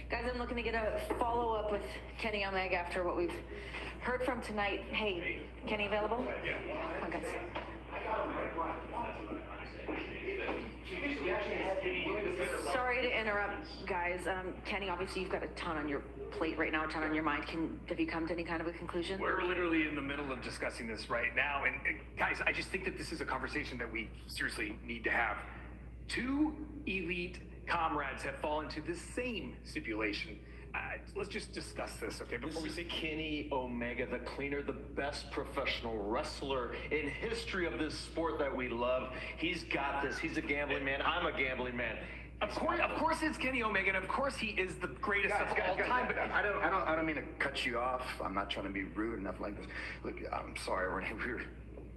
Guys, I'm looking to get a follow-up with Kenny Omega after what we've heard from tonight. Hey, Kenny available? Yeah. Come on, guys. Sorry to interrupt, guys. Kenny, obviously you've got a ton on your plate right now, a ton on your mind. Have you come to any kind of a conclusion? We're literally in the middle of discussing this right now. And guys, I just think that this is a conversation that we seriously need to have. Two elite comrades have fallen to the same stipulation let's just discuss this, okay? Before we say Kenny Omega, the cleaner, the best professional wrestler in history of this sport that we love. He's got this. He's a gambling man. I'm a gambling man. Of course, it's Kenny Omega, and of course he is the greatest of all time. But I don't mean to cut you off. I'm not trying to be rude enough like this. Look, I'm sorry, Renee. We're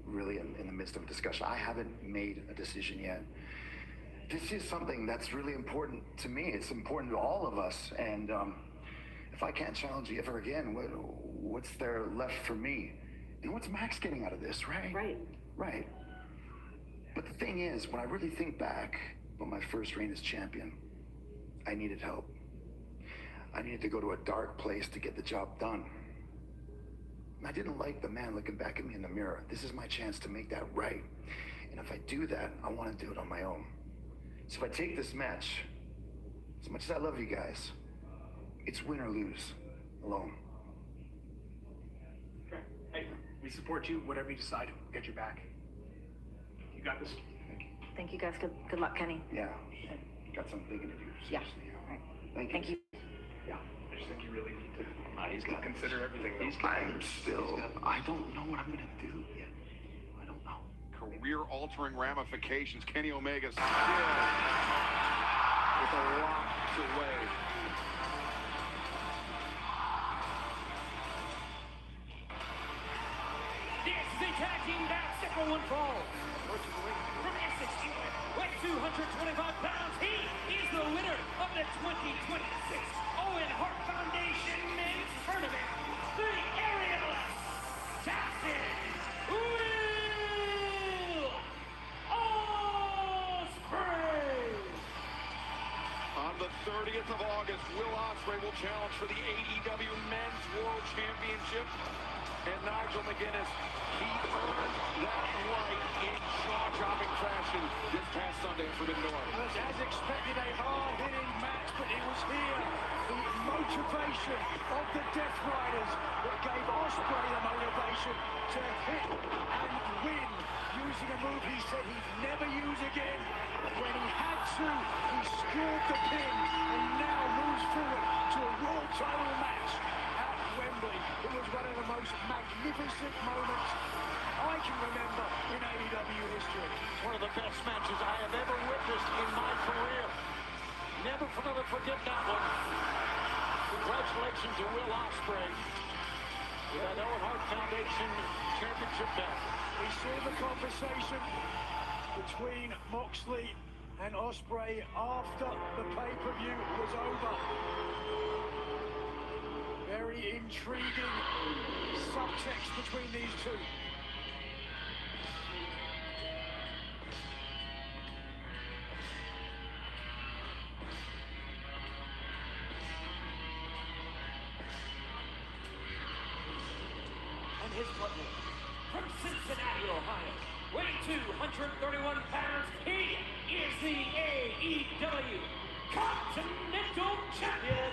really in the midst of a discussion. I haven't made a decision yet. This is something that's really important to me. It's important to all of us. And if I can't challenge you ever again, what's there left for me? And what's Max getting out of this, right? Right. But the thing is, when I really think back on my first reign as champion, I needed help. I needed to go to a dark place to get the job done. And I didn't like the man looking back at me in the mirror. This is my chance to make that right. And if I do that, I want to do it on my own. So if I take this match, as much as I love you guys, it's win or lose, alone. Okay. Hey, we support you. Whatever you decide, we'll get your back. You got this. Thank you, guys. Good luck, Kenny. Yeah, got some thinking to do. Yeah. Seriously. All right. Thank you. Yeah, I just think you really need to consider everything. I don't know what I'm gonna do yet. I don't know. Career-altering ramifications. Kenny Omega still with a lot to weigh. This is a tag team bout, second one fall. From Essex, England, weighs 225 pounds. He is the winner of the 2026 Owen Hart Foundation Men's Tournament, the Aries Jackson Will Ospreay. On the 30th of August, Will Ospreay will challenge for the AEW Men's World Championship. And Nigel McGuinness, he earned that right in jaw-dropping fashion this past Sunday at Forbidden Door. It was, as expected, a hard-hitting match, but it was here the motivation of the Death Riders that gave Ospreay the motivation to hit and win, using a move he said he'd never use again. When he had to, he scored the pin and now moves forward to a world title match at Wembley. It was one of the most magnificent moments I can remember in AEW history. One of the best matches I have ever witnessed in my career. Never forget that one. Congratulations to Will Ospreay with that Owen Hart Foundation championship belt. We saw the conversation between Moxley and Ospreay after the pay-per-view was over. Very intriguing subtext between these two. And his partner from Cincinnati, Ohio, weighing 231 pounds, he is the AEW Continental Champion,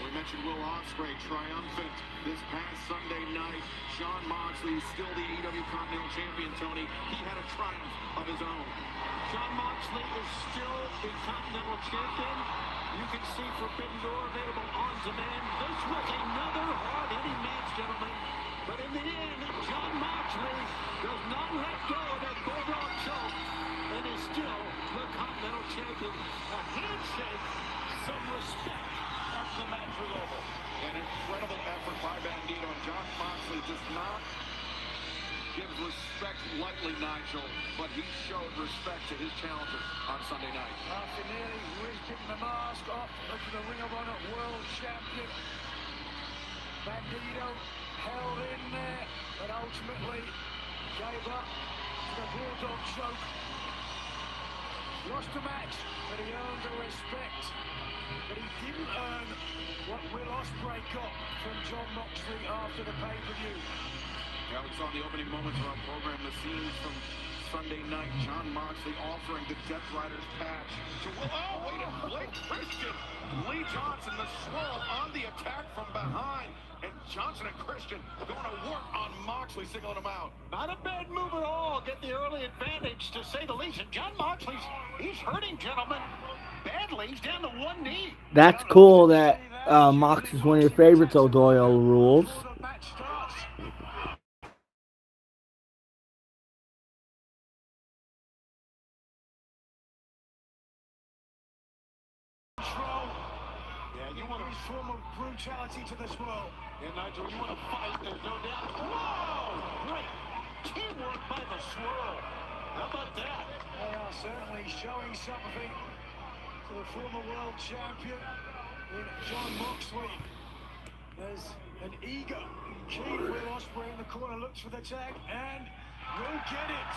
We mentioned Will Ospreay triumphant this past Sunday night. Jon Moxley is still the AEW Continental Champion, Tony. He had a triumph of his own. Jon Moxley is still the Continental Champion. You can see Forbidden Door available on demand. This was another hard-hitting match, gentlemen. But in the end, Jon Moxley does not let go of that bulldog choke and is still the Continental Champion. A handshake, some respect as the match was over. An incredible effort by Bandito. Jon Moxley does not give respect lightly, Nigel, but he showed respect to his challenger on Sunday night. After nearly ripping the mask off of the Ring of Honor World Champion, Bandito held in there, but ultimately gave up to the Bulldog choke. Lost a match, but he earned the respect. But he didn't earn what Will Ospreay got from Jon Moxley after the pay-per-view. Yeah, we saw the opening moments of our program, the scenes from Sunday night. Jon Moxley offering the Death Riders patch to Will. Oh, wait, Christian. Lee Johnson, the swirl on the attack from behind. And Johnson and Christian going to work on Moxley, singling him out. Not a bad move at all. Get the early advantage, to say the least. And John Moxley's, he's hurting, gentlemen, badly. He's down to one knee. That's cool that Mox is one of your favorites, O'Doyle rules. Yeah, you want his form of brutality to this world. Yeah, Nigel, you want to fight, there's no doubt. Whoa! Great teamwork by the Swirl. How about that? They are certainly showing something to the former world champion in John Moxley. There's an eager, keen Will Ospreay in the corner, looks for the tag, and will get it.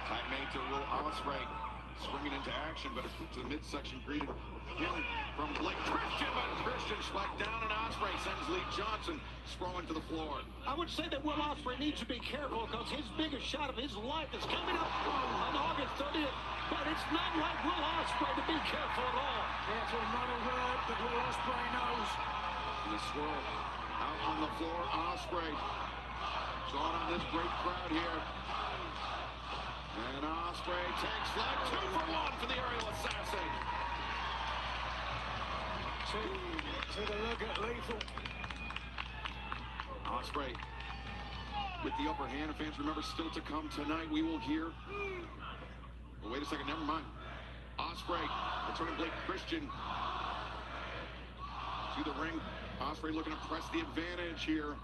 Tight made to Will Ospreay, swinging into action, but to the midsection, greeted him from Blake Christian, but Christian slacked down, and Ospreay sends Lee Johnson sprawling to the floor. I would say that Will Ospreay needs to be careful, because his biggest shot of his life is coming up on August 30th, but it's not like Will Ospreay to be careful at all. That's another word that Will Ospreay knows. And the Swirl out on the floor, Ospreay drawing on this great crowd here. And Ospreay takes flight, 2 for 1 for the aerial assassin. Take a look at Lethal. Ospreay with the upper hand. Fans, remember, still to come tonight, we will hear. Oh, wait a second, never mind. Ospreay returning Blake Christian to the ring. Ospreay looking to press the advantage here.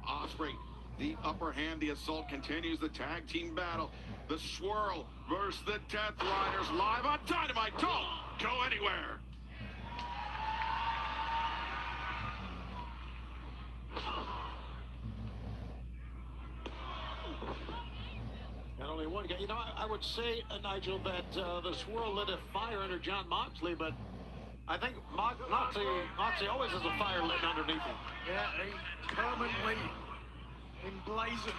Ospreay, the upper hand, the assault continues, the tag team battle. The Swirl versus the Death Riders, live on Dynamite. Don't go anywhere. And only one guy. You know, I would say, Nigel, that the Swirl lit a fire under John Moxley, but I think Moxley always has a fire lit underneath him. Yeah, he permanently emblazoned.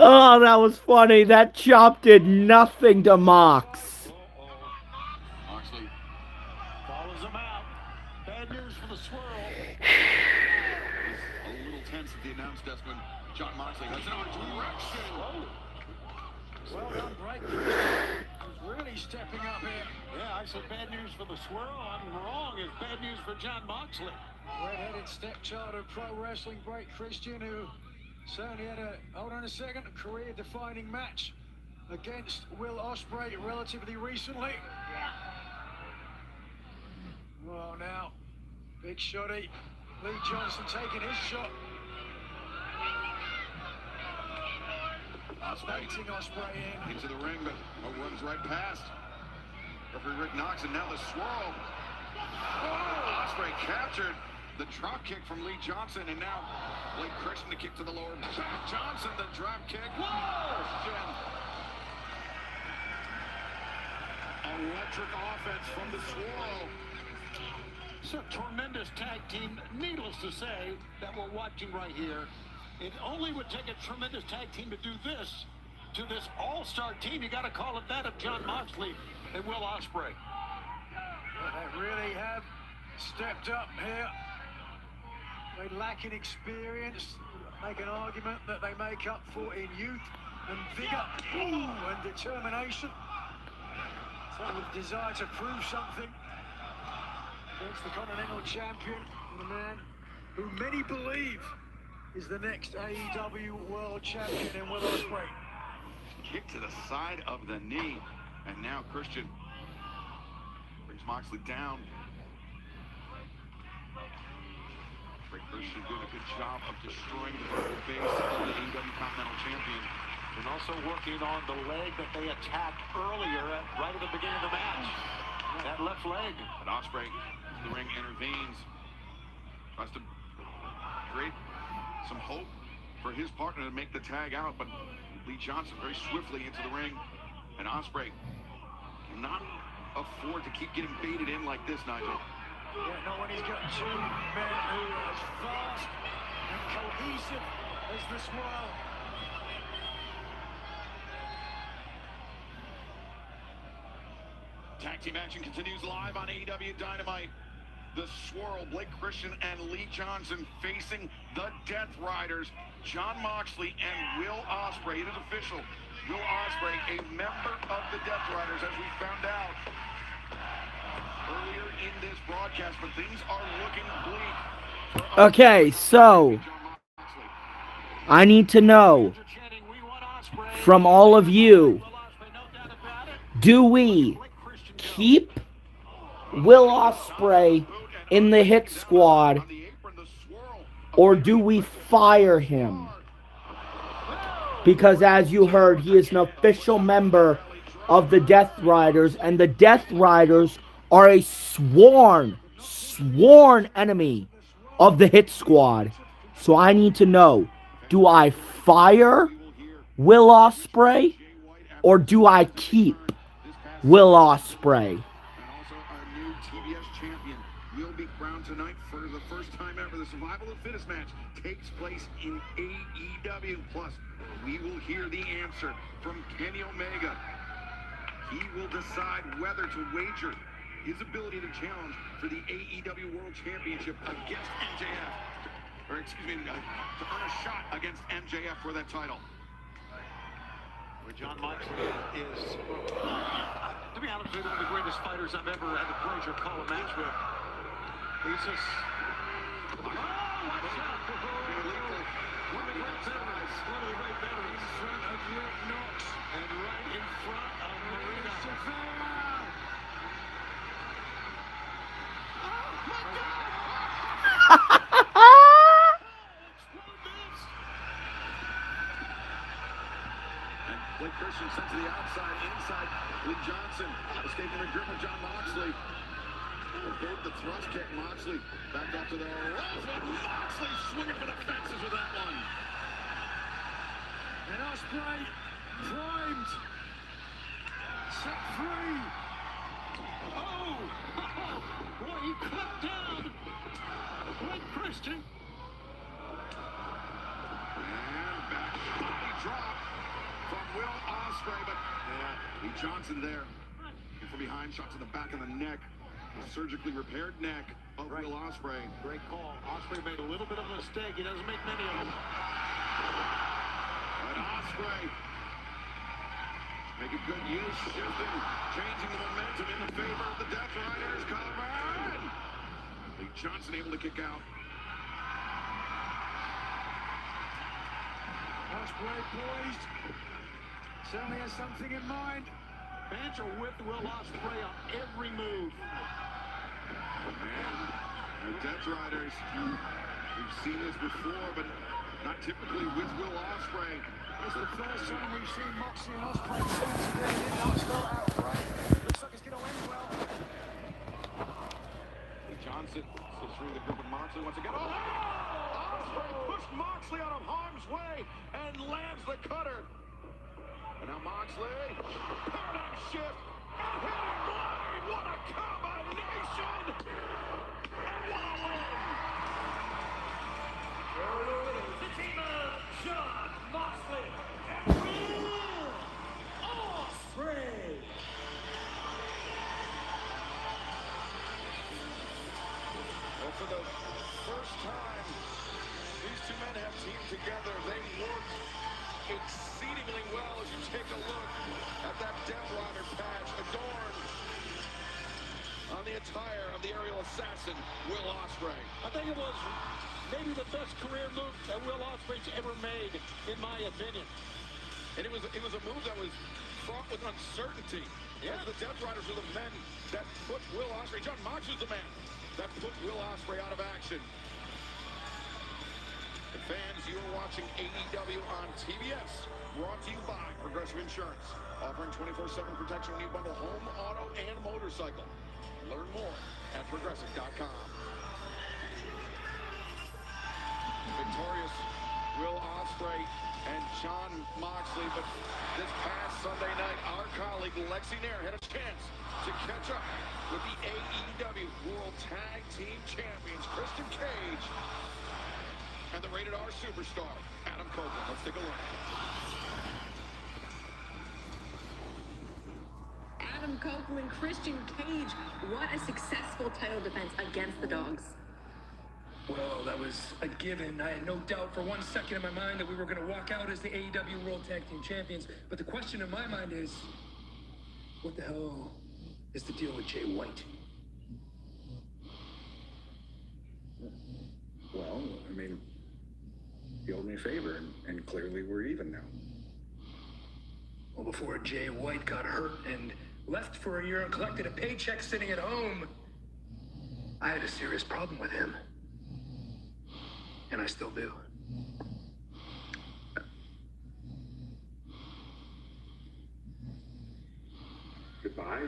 Oh, that was funny. That chop did nothing to Mox. Moxley Follows him out. Bad news for the Swirl. a little tense at the announce desk when John Moxley has it on direction. Well done, Blake. He's really stepping up here. Yeah, I said bad news for the Swirl. I'm wrong. It's bad news for John Moxley. Red-headed stepchild of pro wrestling, Blake Christian, who certainly had a career-defining match against Will Ospreay relatively recently. Well, now, big shotty. Lee Johnson taking his shot. Baiting Ospreay in. Into the ring, but runs right past referee Rick Knox, and now the Swirl. Oh, Ospreay captured the drop kick from Lee Johnson, and now Blake Christian, the kick to the lower back. Johnson, the drop kick. Christian. Electric offense from the Swirl. It's a tremendous tag team. Needless to say that we're watching right here. It only would take a tremendous tag team to do this to this all-star team. You got to call it that of John Moxley and Will Ospreay. Well, they really have stepped up here. They lack in experience. Make an argument that they make up for in youth and vigor and determination. So with desire to prove something against the Continental Champion, the man who many believe is the next AEW World Champion in Will Ospreay. Kick to the side of the knee, and now Christian brings Moxley down. Great Christian doing a good job of destroying the base of the AEW Continental Champion. And also working on the leg that they attacked earlier right at the beginning of the match. That left leg. But Ospreay, the ring intervenes. Tries to create some hope for his partner to make the tag out, but Lee Johnson very swiftly into the ring, and Ospreay cannot afford to keep getting baited in like this, Nigel. Yeah, not when he's got two men who are as fast and cohesive as the Swirl. Tag team action continues live on AEW Dynamite. The Swirl, Blake Christian and Lee Johnson facing the Death Riders, Jon Moxley and Will Ospreay. It is official. Will Ospreay, a member of the Death Riders, as we found out earlier in this broadcast, but things are looking bleak. Okay, so I need to know from all of you, do we keep Will Ospreay in the Hit Squad, or do we fire him? Because as you heard, he is an official member of the Death Riders, and the Death Riders are a sworn enemy of the Hit Squad. So I need to know, do I fire Will Ospreay, or do I keep Will Ospreay? Will be crowned tonight for the first time ever. The Survival of the Fittest match takes place in AEW. Plus, we will hear the answer from Kenny Omega. He will decide whether to wager his ability to challenge for the AEW World Championship against MJF. Or excuse me, to earn a shot against MJF for that title. Where Jon Moxley is, to be honest with you, one of the greatest fighters I've ever had the pleasure of calling a match with. He's just one of the great veterans, and right in front of Marina. Blake Christian sent to the outside, inside. Lee Johnson escaping the grip of Jon Moxley. Both the thrust kick, Moxley back up to the left. Moxley swinging for the fences with that one. And Ospreay primed. Set free. Oh! Boy, he cut down Blake Christian. And back. Body drop from Will Ospreay, but Lee Johnson there. And from behind, shot to the back of the neck. A surgically repaired neck of Will Ospreay. Great call. Ospreay made a little bit of a mistake. He doesn't make many of them. But Ospreay making good use, shifting, changing the momentum in the favor of the Death Riders. Cover! Lee Johnson able to kick out. Ospreay poised. Certainly has something in mind. Fans are with Will Ospreay on every move. And the Death Riders, we've seen this before, but not typically with Will Ospreay. It's the first time we've seen Moxley and Ospreay team together. It did not start out right. Looks like it's going to end well. Johnson slips through the grip of Moxley once again. Oh! Ospreay pushed Moxley out of harm's way and lands the cutter. And now Moxley, paradigm shift, hitting blade, what a combination! And what a win! The team of Jon Moxley and Will Ospreay. Well, for the first time, these two men have teamed together. They worked exceedingly well as you take a look at that Death Rider patch adorned on the attire of the aerial assassin, Will Ospreay. I think it was maybe the best career move that Will Ospreay's ever made, in my opinion. And it was a move that was fraught with uncertainty. Yeah. The Death Riders are the men that put Will Ospreay, Jon Moxley's the man that put Will Ospreay out of action. And fans, you are watching AEW on TBS, brought to you by Progressive Insurance, offering 24/7 protection when you bundle home, auto, and motorcycle. Learn more at progressive.com. Victorious Will Ospreay and Jon Moxley, but this past Sunday night, our colleague Lexi Nair had a chance to catch up with the AEW World Tag Team Champions, Christian Cage, and the Rated R superstar, Adam Copeland. Let's take a look. Adam Adam Copeland, Christian Cage. What a successful title defense against the Dogs. Well, that was a given. I had no doubt for 1 second in my mind that we were going to walk out as the AEW World Tag Team Champions. But the question in my mind is, what the hell is the deal with Jay White? Well, I mean, he owed me a favor, and clearly we're even now. Well, before Jay White got hurt and left for a year and collected a paycheck sitting at home, I had a serious problem with him. And I still do. Goodbye.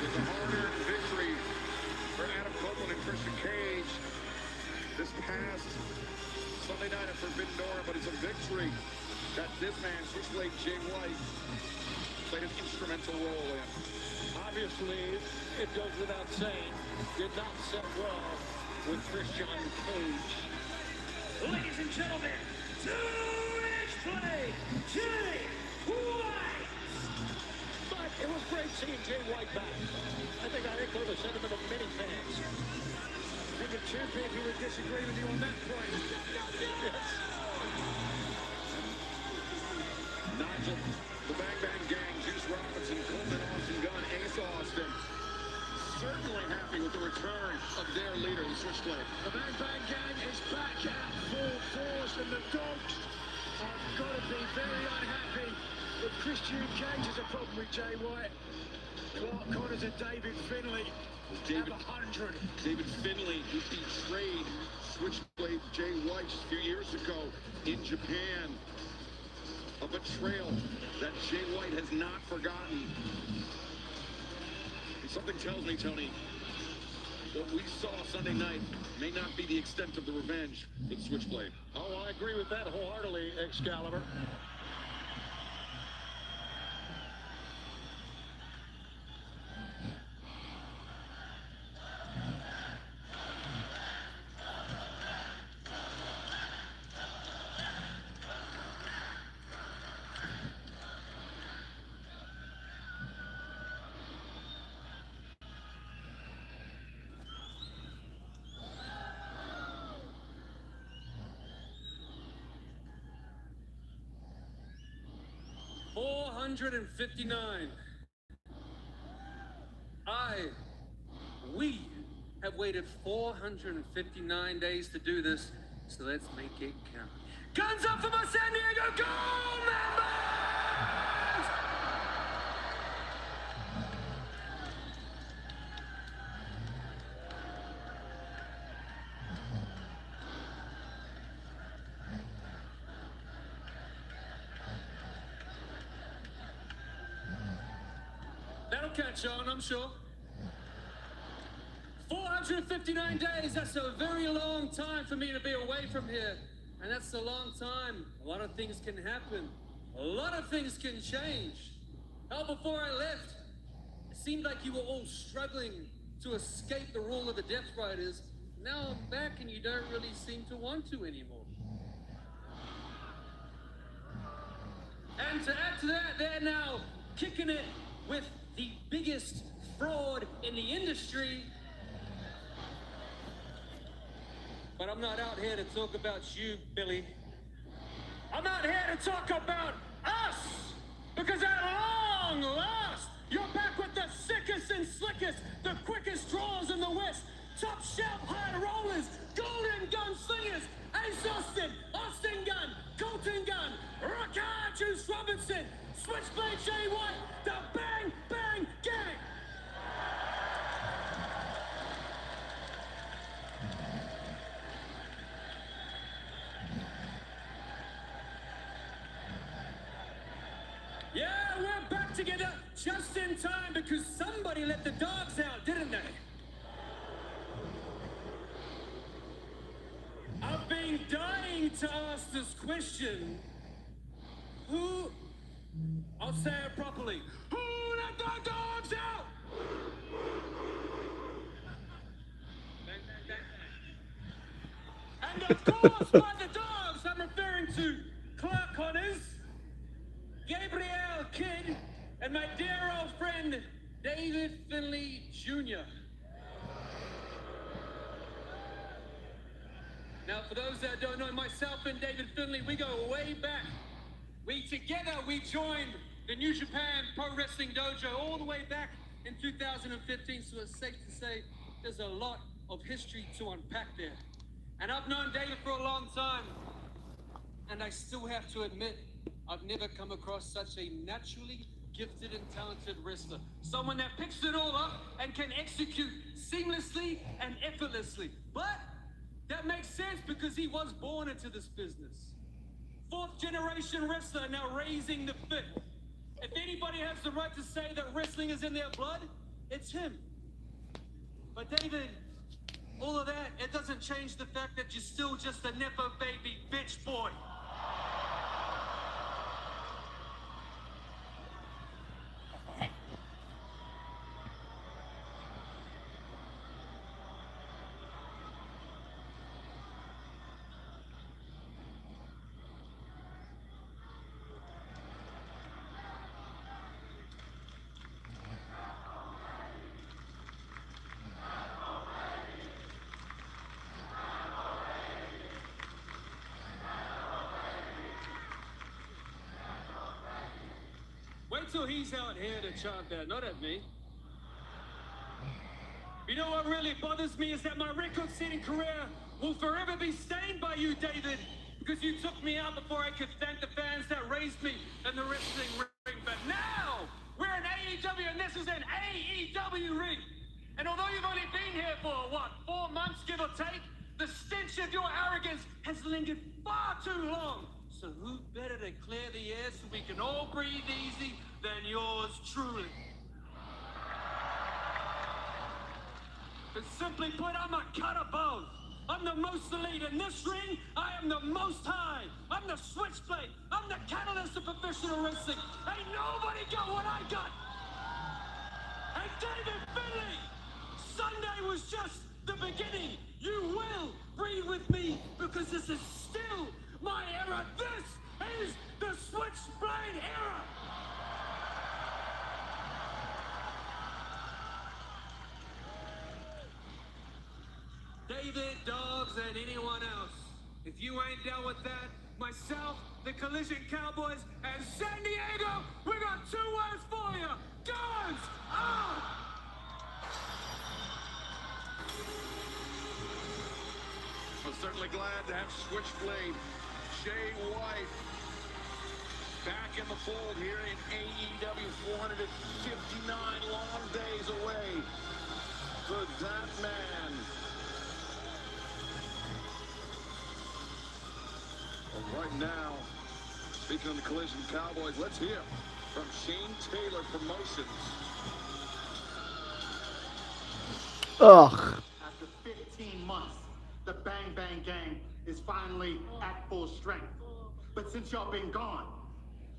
It's a hard-earned victory for Adam Copeland and Christian Cage this past Sunday night at Forbidden Door, but it's a victory that this man, Switchblade Jay White, played an instrumental role in. Obviously, it goes without saying, did not set well with Christian Cage. Ladies and gentlemen, Switchblade Jay White! But it was great seeing Jay White back. I think I echo the sentiment of many fans. I think a champion who would disagree with you on that point. Yes. Nigel, the Bang Bang Gang, Juice Robinson, Coleman Austin Gunn, Ace Austin, certainly happy with the return of their leader, the Switchblade. The Bang Bang Gang is back at full force, and the Dogs have got to be very unhappy that Christian Cage has a problem with Jay White. Clark Connors and David Finlay have 100. David Finlay, who betrayed Switchblade Jay White just a few years ago in Japan. A betrayal that Jay White has not forgotten. And something tells me, Tony, what we saw Sunday night may not be the extent of the revenge for the Switchblade. Oh, I agree with that wholeheartedly, Excalibur. We have waited 459 days to do this, so let's make it count. Guns up for my San Diego Gold members! That'll catch on, I'm sure. 459 days, that's a very long time for me to be away from here. And that's a long time. A lot of things can happen. A lot of things can change. Hell, before I left, it seemed like you were all struggling to escape the rule of the Death Riders. Now I'm back and you don't really seem to want to anymore. And to add to that, they're now kicking it with the biggest fraud in the industry. But I'm not out here to talk about you, Billy. I'm out here to talk about us! Because at long last, you're back with the sickest and slickest, the quickest draws in the West, top shelf high rollers, golden gun slingers, Ace Austin, Austin Gunn, Colton Gunn, Rockard Juice Robinson, Switchblade Jay White, the Bang Bang Gang! Yeah, we're back together just in time because somebody let the dogs out, didn't they? I've been dying to ask this question. Who, I'll say it properly, who let the dogs out? And Of course, by the dogs, I'm referring to Clark Connors, Gabriel Kidd, and my dear old friend, David Finley Jr. Now, for those that don't know, myself and David Finley, we go way back. We joined the New Japan Pro Wrestling Dojo all the way back in 2015, so it's safe to say there's a lot of history to unpack there. And I've known David for a long time, and I still have to admit, I've never come across such a naturally gifted and talented wrestler. Someone that picks it all up and can execute seamlessly and effortlessly. But that makes sense because he was born into this business. Fourth generation wrestler, now raising the fifth. If anybody has the right to say that wrestling is in their blood, it's him. But David, all of that, it doesn't change the fact that you're still just a nepo baby bitch boy. Wait till he's out here to chant that, not at me. You know what really bothers me is that my record-setting career will forever be stained by you, David, because you took me out before I could thank the fans that raised me in the wrestling ring. But now, we're in AEW, and this is an AEW ring. And although you've only been here for, 4 months, give or take, the stench of your arrogance has lingered far too long. So who better to clear the air so we can all breathe easy than yours truly? But simply put, I'm a cut above. I'm the most elite. In this ring, I am the most high. I'm the switchblade. I'm the catalyst of professional wrestling. Ain't nobody got what I got. And David Finley, Sunday was just the beginning. You will breathe with me because this is still my era. This is the switchblade era. David, Dobbs, and anyone else. If you ain't down with that, myself, the Collision Cowboys, and San Diego, we got 2 words for you. Guns out! I'm certainly glad to have Switchblade Jay White back in the fold here in AEW. 459 long days away for that man. Well, right now, speaking of the Collision Cowboys, let's hear from Shane Taylor Promotions. Ugh. After 15 months, the Bang Bang Gang is finally at full strength. But since y'all been gone,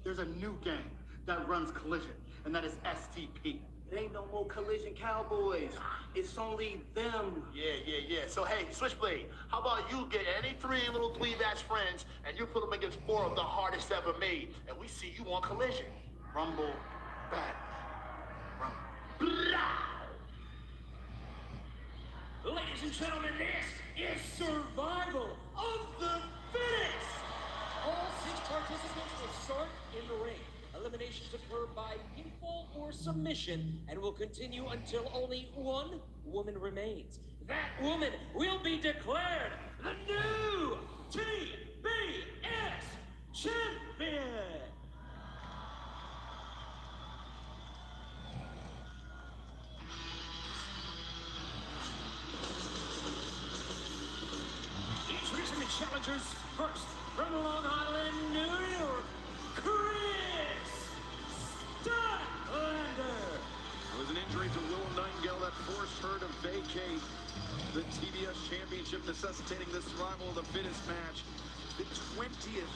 there's a new gang that runs Collision, and that is STP. It ain't no more Collision Cowboys. It's only them. Yeah. So, hey, Switchblade, how about you get any 3 little dweeb-ass friends, and you put them against 4 of the hardest ever made, and we see you on Collision. Rumble back. Rumble. Ladies and gentlemen, this is survival of the fittest. All 6 participants will start in the ring. Eliminations occur by pinfall or submission and will continue until only 1 woman remains. That woman will be declared the new TBS champion. Introducing the challengers first from Long Island, New York, Chris Statlander. It was an injury to Willow Nightingale that forced her to vacate the TBS Championship, necessitating the survival of the fittest match. The 20th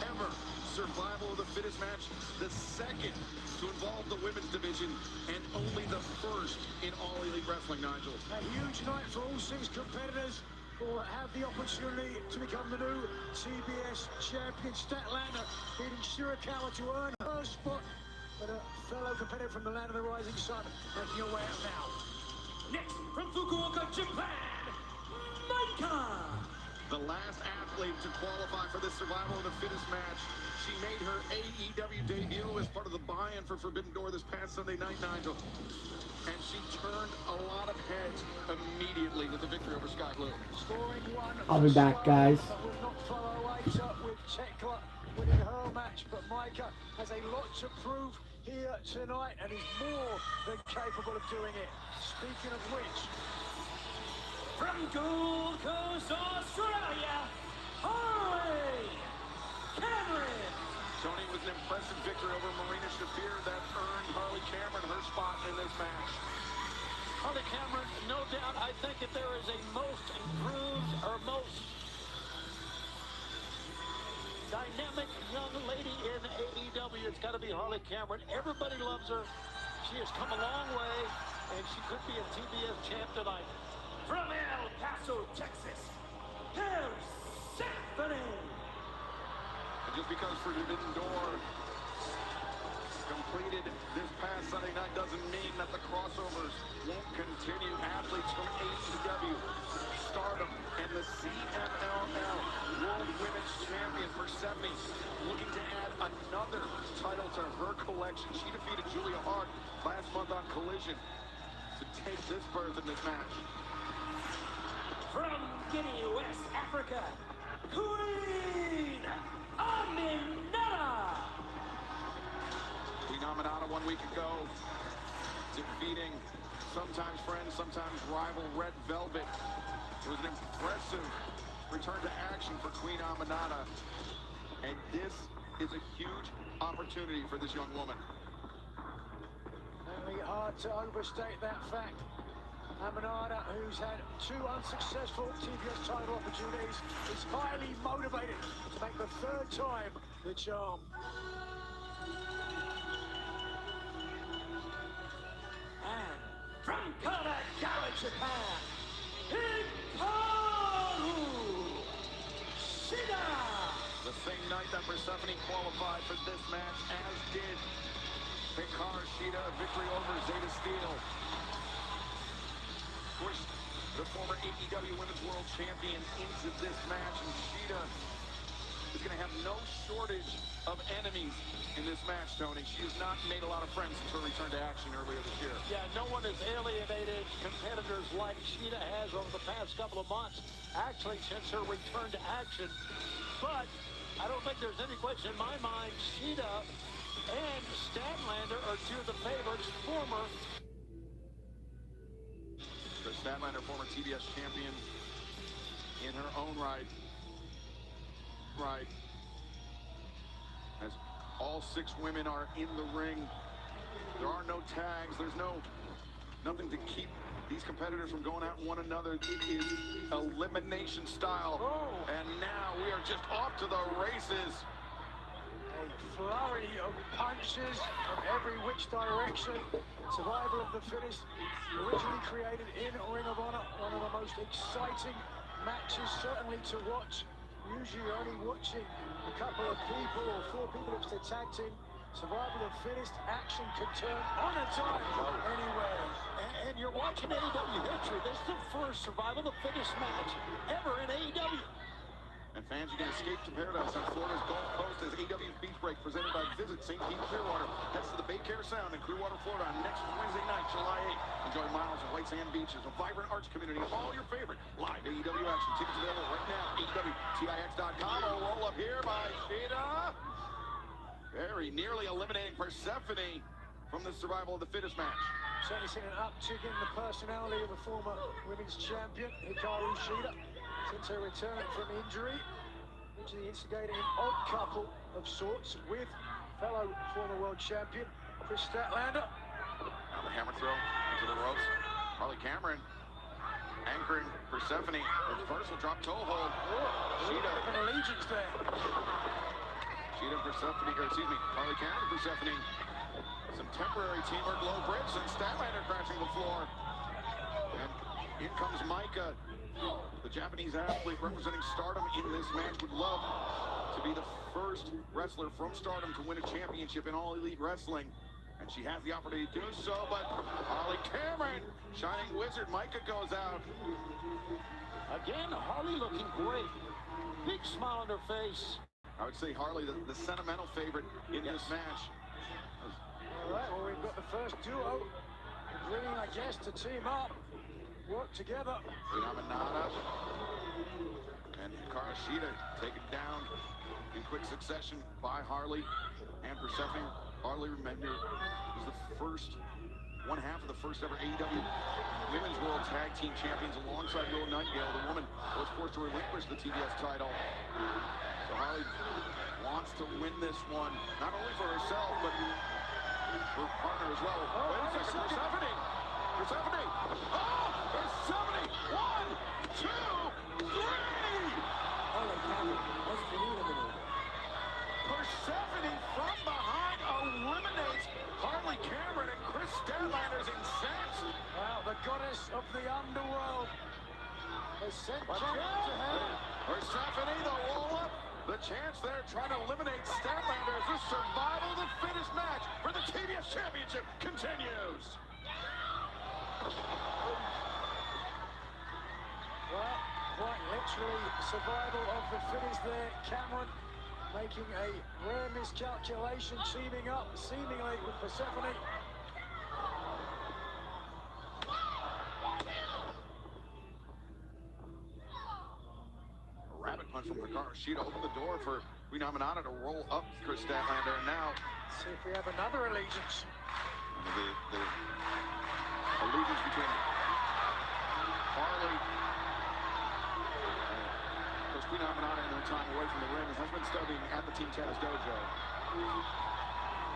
ever survival of the fittest match, the 2nd to involve the women's division, and only the 1st in All Elite Wrestling, Nigel. A huge night for all 6 competitors. will have the opportunity to become the new TBS champion. Statlander beating Shirakawa to earn her spot, but a fellow competitor from the land of the rising sun making her way out now. Next, from Fukuoka, Japan, Maika. The last athlete to qualify for this survival of the fittest match. She made her AEW debut as part of the buy-in for Forbidden Door this past Sunday night, Nigel. And she turned a lot of heads immediately with the victory over Sky Blue. Scoring one. I'll be back, guys. Will not follow later with Tekla winning her match, but Maika has a lot to prove here tonight and is more than capable of doing it. Speaking of which, From Gold Coast, Australia, Harley Cameron. Tony, was an impressive victory over Marina Shafir that earned Harley Cameron her spot in this match. Harley Cameron, no doubt, I think if there is a most improved or most dynamic young lady in AEW, it's got to be Harley Cameron. Everybody loves her. She has come a long way, and she could be a TBS champ tonight. From El Paso, Texas, Persephone. And just because Forbidden Door completed this past Sunday night doesn't mean that the crossovers won't continue. Athletes from AEW, Stardom, and the CMLL World Women's Champion Persephone looking to add another title to her collection. She defeated Julia Hart last month on Collision to take this berth in this match. From Guinea, West Africa, Queen Aminata. Queen Aminata 1 week ago, defeating sometimes friends, sometimes rival Red Velvet. It was an impressive return to action for Queen Aminata. And this is a huge opportunity for this young woman. Very hard to overstate that fact. Aminata, who's had 2 unsuccessful TBS title opportunities, is highly motivated to make the 3rd time the charm. And from Kanagawa, Japan, Hikaru Shida. The same night that Persephone qualified for this match, as did Hikaru Shida, a victory over Zeta Steel. Pushed the former AEW Women's World Champion into this match, and Shida is going to have no shortage of enemies in this match, Tony. She has not made a lot of friends since her return to action earlier this year. Yeah, no one has alienated competitors like Shida has over the past couple of months, actually since her return to action. But I don't think there's any question in my mind, Shida and Statlander are 2 of the favorites, former Chris Statlander, former TBS champion in her own right. As all 6 women are in the ring, there are no tags. There's nothing to keep these competitors from going at one another. It is elimination style. And now we are just off to the races. A flurry of punches from every which direction. Survival of the fittest, originally created in Ring of Honor. One of the most exciting matches, certainly to watch. Usually you're only watching a couple of people or 4 people if it's a tag team. Survival of the fittest, action can turn on a dime anywhere. And you're watching AEW history. This is the first survival of the fittest match ever in AEW. And fans, you can escape to paradise on Florida's Gulf Coast as AEW's Beach Break, presented by Visit St. Pete Clearwater, heads to the Bay Care Sound in Clearwater, Florida on next Wednesday night, July 8th. Enjoy miles of white sand beaches, a vibrant arts community, and all your favorite live AEW action. Tickets available right now, AEWTIX.com. A roll up here by Shida. Very nearly eliminating Persephone from the survival of the fittest match. Certainly seen an uptick in the personality of the former women's champion, Hikaru Shida, since her return from injury, which is instigating an odd couple of sorts with fellow former world champion Chris Statlander. Now the hammer throw into the ropes. Harley Cameron anchoring Persephone. Reversal drop toe hold. Shida. An allegiance there. Shida and Persephone, or excuse me, Harley Cameron and Persephone. Some temporary teamwork, low bridge, and Statlander crashing the floor. And in comes Micah. The Japanese athlete representing Stardom in this match would love to be the first wrestler from Stardom to win a championship in All Elite Wrestling. And she has the opportunity to do so, but Harley Cameron, Shining Wizard, Micah goes out. Again, Harley looking great. Big smile on her face. I would say Harley, the sentimental favorite in this match. All right, well, we've got the first duo agreeing, I guess, to team up, work together. Dynamite and Karashida taken down in quick succession by Harley and Persephone. Harley, remember, was the first, one half of the first ever AEW Women's World Tag Team Champions alongside Will Nightingale. The woman was forced to relinquish the TBS title. So Harley wants to win this one, not only for herself, but her partner as well. Wait a second, Persephone! Persephone! Oh! Persephone! 1, 2, 3! Harley Cameron has been eliminated. Persephone from behind eliminates Harley Cameron, and Chris Statlander's incensed. Wow, the goddess of the underworld has sent Cameron to hell. Persephone, the roll-up. The chance there trying to eliminate Statlander as this survival of the fittest match for the TBS Championship continues. Well, quite literally, survival of the fittest there. Cameron making a rare miscalculation, teaming up seemingly with Persephone. Rabbit punch from Hikaru Shida opened the door for Queen Aminata to roll up Chris Statlander, and now See if we have another allegiance. the allegiance between Harley and Queen Aminata in her time away from the ring has been studying at the Team Taz dojo.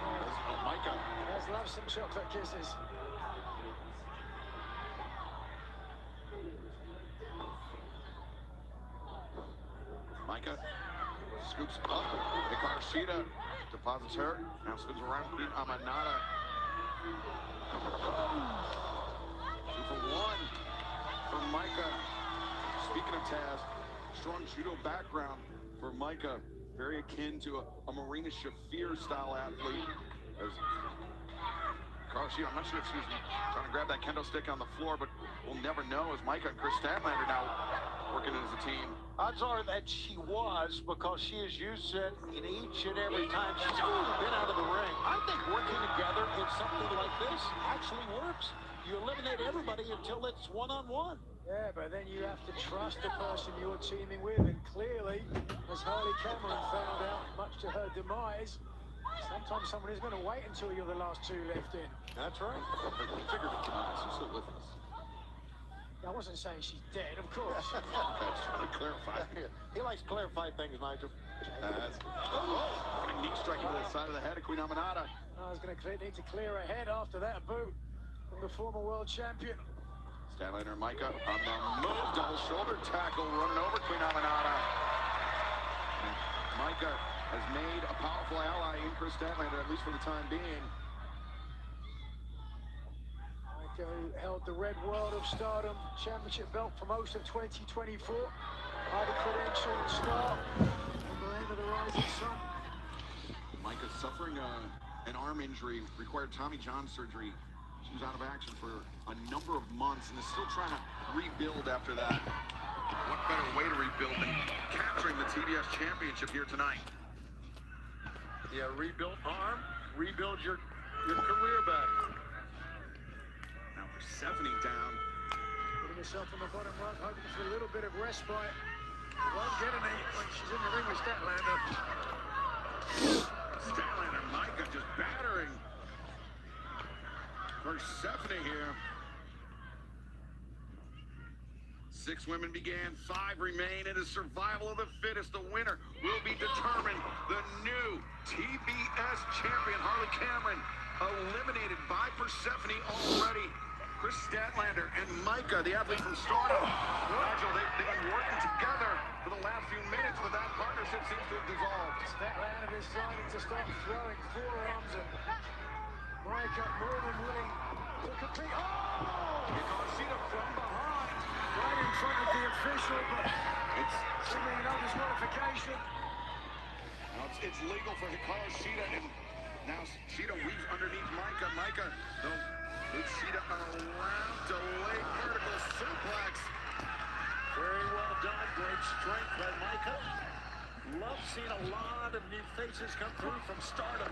Oh, Micah Has loved some chocolate kisses. Micah scoops up. Hikaru Shida deposits her. Now spins around Queen Aminata. 2 for 1 for Micah. Speaking of Taz, strong judo background for Micah. Very akin to a Marina Shafir style athlete. As Hikaru Shida, I'm not sure if she was trying to grab that kendo stick on the floor, but we'll never know as Micah and Chris Statlander now working as a team. Odds are that she was, because she has used it in each and every time she's been out of the ring. I think working together in something like this actually works. You eliminate everybody until it's one-on-one. Yeah, but then you have to trust the person you're teaming with, and clearly, as Harley Cameron found out, much to her demise, sometimes someone is going to wait until you're the last two left in. That's right. Figured it out. She's still with us. I wasn't saying she's dead, of course. That's trying to clarify. He likes clarified things, Nigel. Knee striking to the side of the head of Queen Aminata. I was going to need to clear her head after that boot from the former world champion. Statlander and Micah on the move. Double shoulder tackle running over Queen Aminata. And Micah has made a powerful ally in Chris Statlander, at least for the time being. Who held the Red World of Stardom Championship belt for most of 2024. Highly credentialed star on the land of the rising sun. Micah suffering an arm injury, required Tommy John surgery. She was out of action for a number of months and is still trying to rebuild after that. What better way to rebuild than capturing the TBS Championship here tonight? Yeah, rebuilt arm, rebuild your career back. Persephone down. Putting herself on the bottom rung, hoping for a little bit of respite. Won't get any when she's in the ring with Statlander. Statlander, Micah just battering Persephone here. 6 women began, 5 remain. It is survival of the fittest. The winner will be determined. The new TBS champion, Harley Cameron, eliminated by Persephone already. Chris Statlander and Micah, the athlete from Stardom. Nigel, they've been working together for the last few minutes, but that partnership seems to have dissolved. Statlander deciding to start throwing forearms, and Micah more than willing to compete. Oh! Hikaru Shida from behind, right in front of the official, but seeming no disqualification. Now it's legal for Hikaru Shida, and now Shida weaves underneath Micah. Micah, though, moves Shida around, delayed vertical suplex. Very well done. Great strength by Micah. Love seeing a lot of new faces come through from Stardom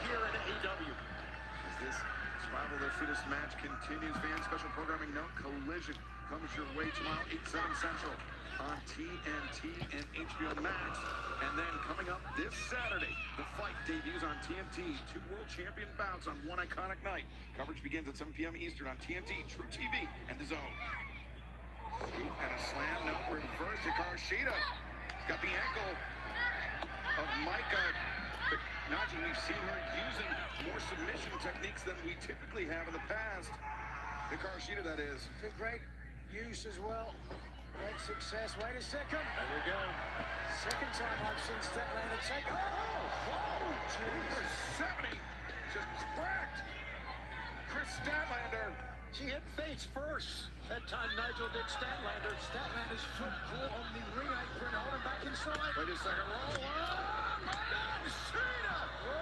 here in AEW. As this Survival of the Fittest match continues, fan special programming note, Collision comes your way tomorrow, 8/7 Central on TNT and HBO Max. And then coming up this Saturday, The Fight debuts on TNT. 2 world champion bouts on one iconic night. Coverage begins at 7 p.m. Eastern on TNT, True TV, and The Zone. Scoop and a slam, no reverse. Hikaru Shida. He's got the ankle of Micah. But Najee, we've seen her using more submission techniques than we typically have in the past. Hikaru Shida, that is. It's great use as well. Great success. Wait a second. There we go. Second time I've seen Statlander take. Oh, Number 70. Just cracked. Chris Statlander. She hit face first. That time Nigel did Statlander. Statlander's foot caught on the ring apron, holding back inside. Wait a second. Roll. Oh, my God. Shida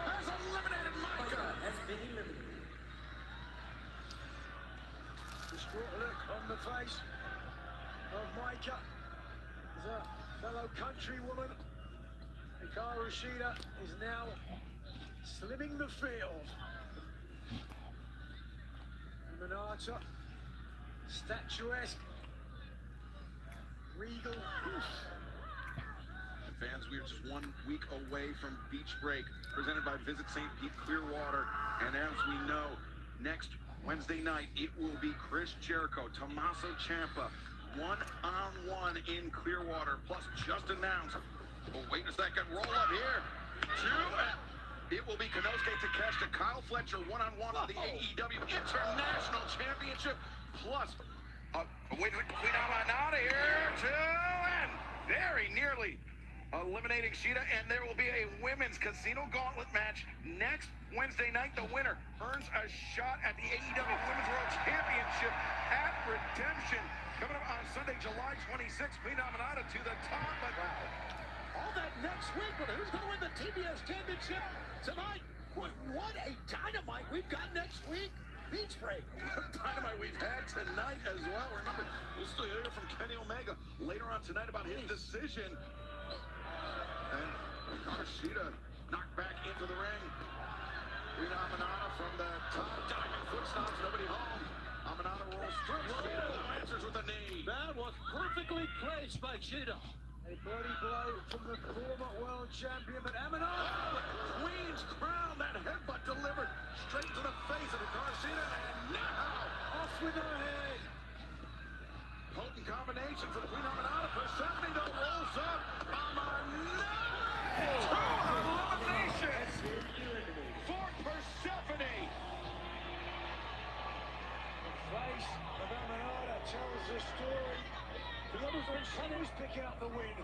has eliminated Micah. Has been eliminated. Distraught look on the face of Micah. As a fellow countrywoman, Hikaru Shida is now slimming the field. Manata, statuesque, regal. Fans, we are just 1 week away from Beach Break, presented by Visit St. Pete Clearwater. And as we know, next Wednesday night, it will be Chris Jericho, Tommaso Ciampa, one-on-one in Clearwater, plus just announced. Oh, wait a second, roll up here. 2, it will be Konosuke Takeshita, Kyle Fletcher, one-on-one on the AEW International Championship, plus, wait a minute, Queen Amanada here, 2, and very nearly eliminating Shida, and there will be a women's casino gauntlet match next Wednesday night. The winner earns a shot at the AEW Women's World Championship at Redemption. Coming up on Sunday, July 26th, Queen Amanada to the top. But all that next week, but who's going to win the TBS Championship tonight? What a Dynamite we've got next week. Beach Break. Dynamite we've had tonight as well. Remember, we'll still hear from Kenny Omega later on tonight about his decision. And Hikaru Shida knocked back into the ring. Queen Amanada from the top. Diving foot stomps, nobody home. Amanada rolls through. Shida answers with a knee. That was perfectly placed by Shida. A bloody blow from the former world champion, but Amanada. Oh, the Queen's crown. That headbutt delivered straight to the face of Hikaru Shida. And now Off with her head. potent combination for the Queen Amanada. Persephone though rolls up. Amanada. Elimination for Persephone. The face of Amanada tells the story. The others on Sundays pick out the win.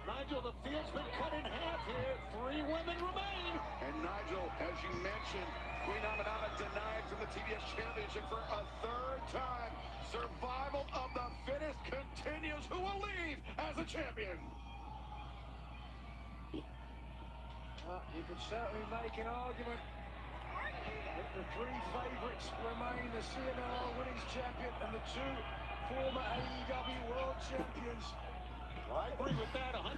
Nigel, the field's been cut in half here. 3 women remain. And Nigel, as you mentioned, Queen Amanada denied from the TBS Championship for a 3rd time. Survival of the fittest continues. Who will leave as a champion? You could certainly make an argument that the 3 favourites remain the CMLL Women's Champion and the 2 former AEW World Champions. I agree with that 100%.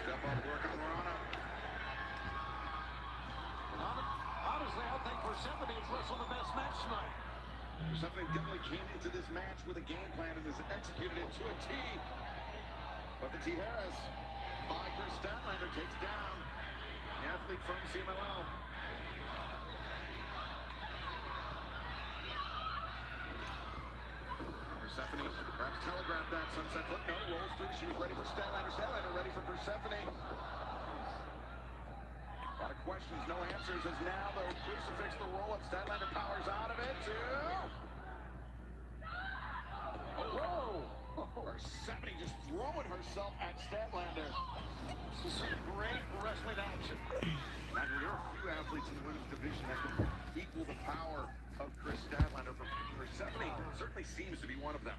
Step up work on Rana. Honestly, I think Persephone has wrestled the best match tonight. Persephone definitely came into this match with a game plan and has executed it to a T. But the Tijeras by Chris Statlander takes down the athlete from CMLL. Persephone perhaps telegraphed that sunset flip. No, rolls through. She was ready for Statlander. Statlander ready for Persephone. A lot of questions, no answers. As now the crucifix, the roll-up. Statlander powers out of it. 2. Oh, Persephone just throwing herself at Statlander. This is great wrestling action. Nigel, there are a few athletes in the women's division that can equal the power of Chris Statlander. Persephone certainly seems to be one of them.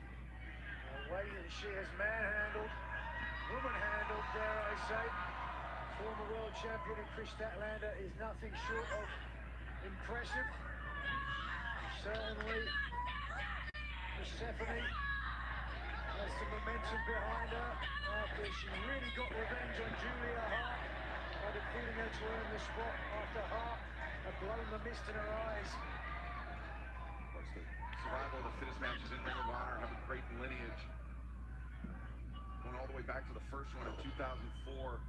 The way that she has manhandled, woman-handled, dare I say, former world champion Chris Statlander is nothing short of impressive. Certainly, Persephone has some momentum behind her after she really got revenge on Julia Hart by defeating her to earn the spot after Hart had blown the mist in her eyes. Of course, the survival of the fittest matches in Ring of Honor have a great lineage. Going all the way back to the first one in 2004.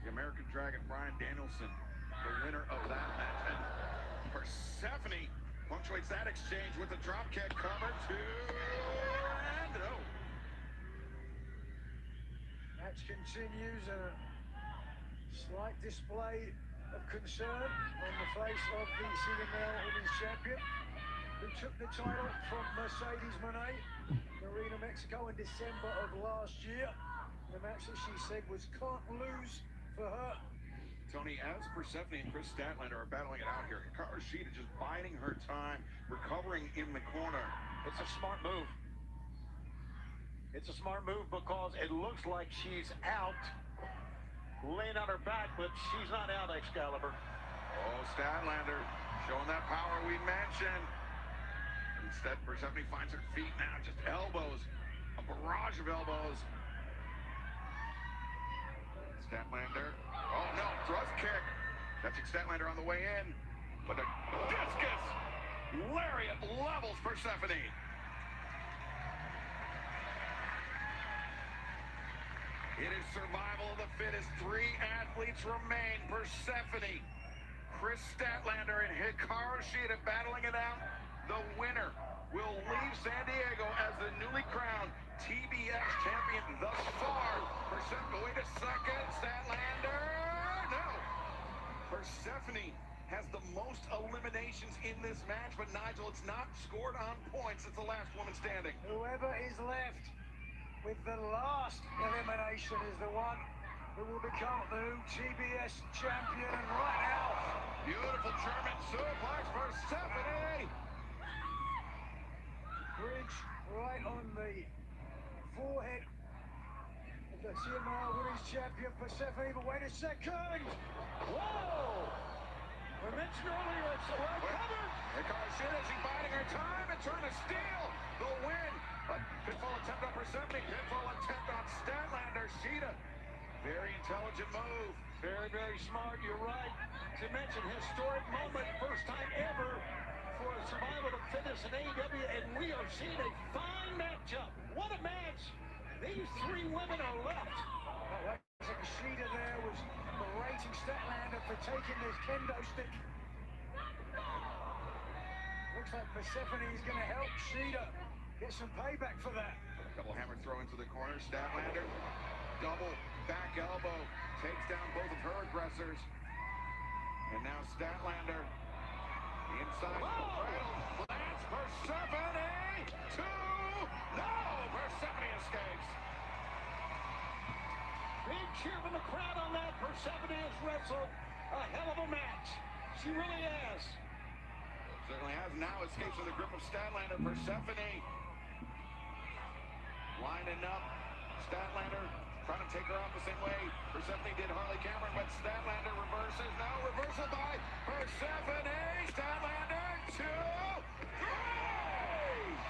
The American Dragon, Bryan Danielson, the winner of that match. And Persephone punctuates that exchange with the dropkick cover, and no. Match continues, a slight display of concern on the face of the senior male women's champion, who took the title from Mercedes Moné in Arena, Mexico in December of last year. The match that she said was can't lose for her. Tony, as Persephone and Chris Statlander are battling it out here, Hikaru Shida just biding her time, recovering in the corner. It's a smart move. It's a smart move because it looks like she's out, laying on her back, but she's not out, Excalibur. Oh, Statlander showing that power we mentioned. Instead, Persephone finds her feet now, just elbows, a barrage of elbows. Statlander, oh no, thrust kick. Catching Statlander on the way in, but a discus lariat levels Persephone. It is survival of the fittest. 3 athletes remain. Persephone, Chris Statlander, and Hikaru Shida battling it out. The winner will leave San Diego as the newly crowned TBS champion thus far. Persephone going to second. Statlander, no. Persephone has the most eliminations in this match, but Nigel, it's not scored on points. It's the last woman standing. Whoever is left with the last elimination is the one who will become the new TBS champion. And right now, beautiful German suplex, Persephone. Bridge right on the forehead of the TMR Women's Champion Persephone. But wait a second! Whoa! We mentioned earlier it's well covered. Hikaru Shida, she's biding her time and trying to steal the win. A pinfall attempt on Persephone, pinfall attempt on Statlander. Shida, very intelligent move. Very, very smart, you're right. To mention historic moment, first time ever for a survival of fitness in AEW, and we are seeing a fine matchup. What a match! These 3 women are left. Oh, Shida there was berating Statlander for taking this kendo stick. Looks like Persephone is going to help Shida get some payback for that. A couple hammer throw into the corner. Statlander, double back elbow, takes down both of her aggressors. And now Statlander, the inside cradle, lands Persephone, 2, no, Persephone escapes. Big cheer from the crowd on that. Persephone has wrestled a hell of a match. She really has. Certainly has. Now escapes from the grip of Statlander. Persephone lining up. Statlander trying to take her off the same way Persephone did Harley Cameron, but Statlander reverses. Now reversal by Persephone. Statlander, 2, 3.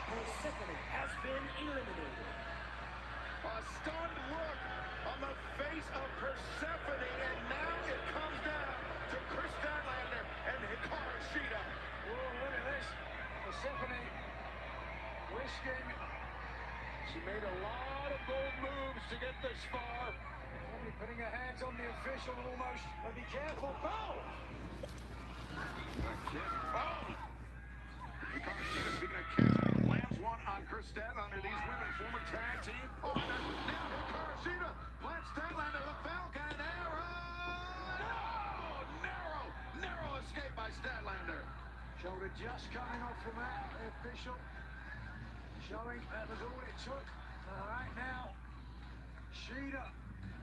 Persephone has been eliminated. A stunned look on the face of Persephone, and now it comes down to Chris Statlander and Hikaru Shida. Oh, look at this. Persephone risking. She made a lot of bold moves to get this far. Probably putting her hands on the official almost. But be careful. Oh! Hikaru Shida, speaking of kicks, lands one on Chris Statlander. These women, former tag team partners. Now Hikaru Shida plants Statlander, the Falcon Arrow. No! Narrow escape by Statlander. Shoulder just coming off from that official. Showing that was all it took. Right now, Shida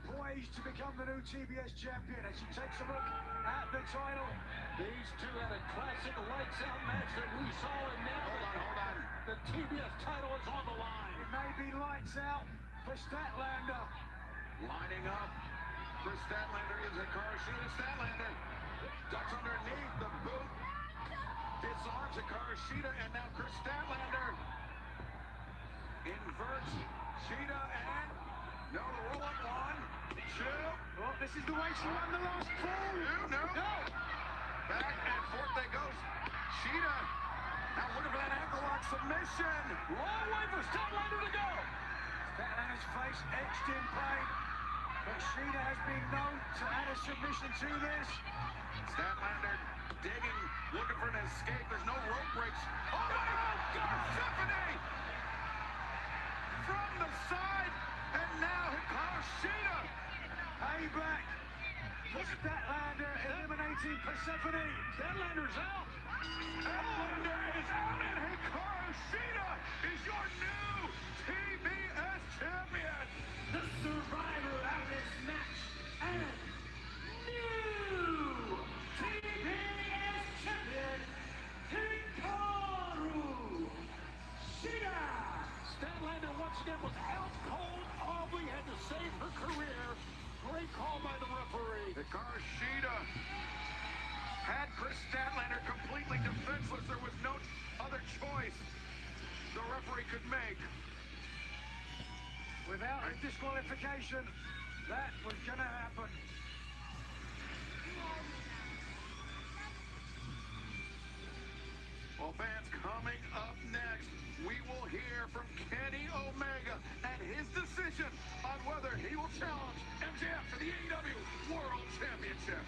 poised to become the new TBS champion as she takes a look at the title. These two had a classic lights out match that we saw, and now hold on. The TBS title is on the line. It may be lights out for Statlander. Lining up for Statlander is Hikaru Shida. Statlander ducks underneath the boot. Disarms Hikaru Shida, and now Chris Statlander inverts Shida, and no, the roll up, 1, 2. Oh, this is the way she won the last fall. No. Back and forth they go. Shida now looking for that ankle lock submission. Long way for Statlander to go. Statlander's face etched in pain, but Shida has been known to add a submission to this. Statlander digging, looking for an escape. There's no rope breaks. Oh, Stephanie from the side, and now Hikaru Shida. Payback for Statlander eliminating Persephone. Statlander's out. Statlander is out, and Hikaru Shida is your new TBS champion. The survivor of this match and new TBS champion, Hikaru Shida. Statlander once again was out cold. Aubrey had to save her career. Great call by the referee. Hikaru Shida had Chris Statlander completely defenseless. There was no other choice the referee could make. Without a disqualification, that was going to happen. Well, fans, coming up next, we will hear from Kenny Omega and his decision on whether he will challenge MJF for the AEW World Championship.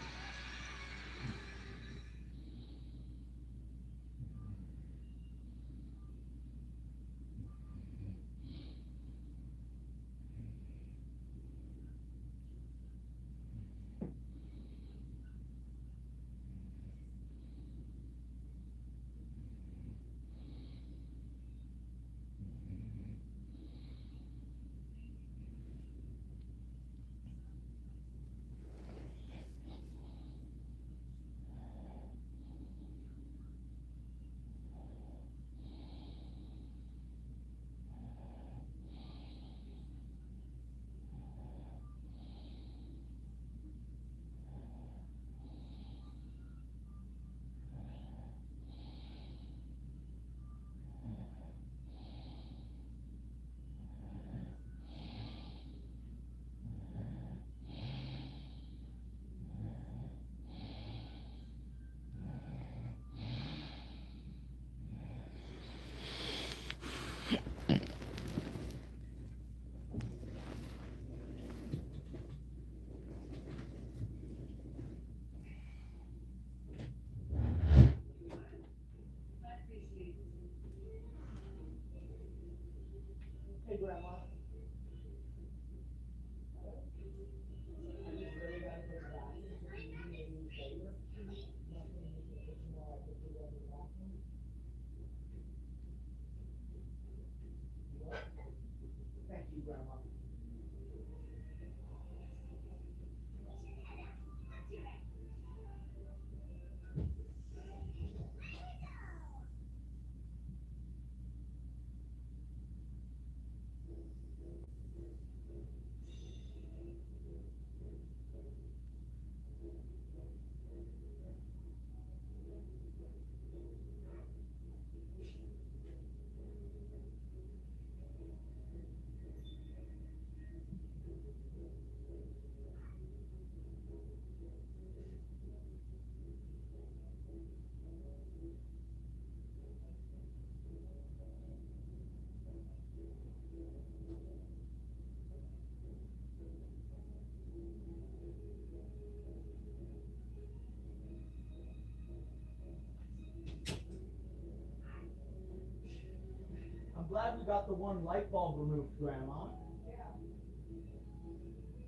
glad we got the one light bulb removed, Grandma.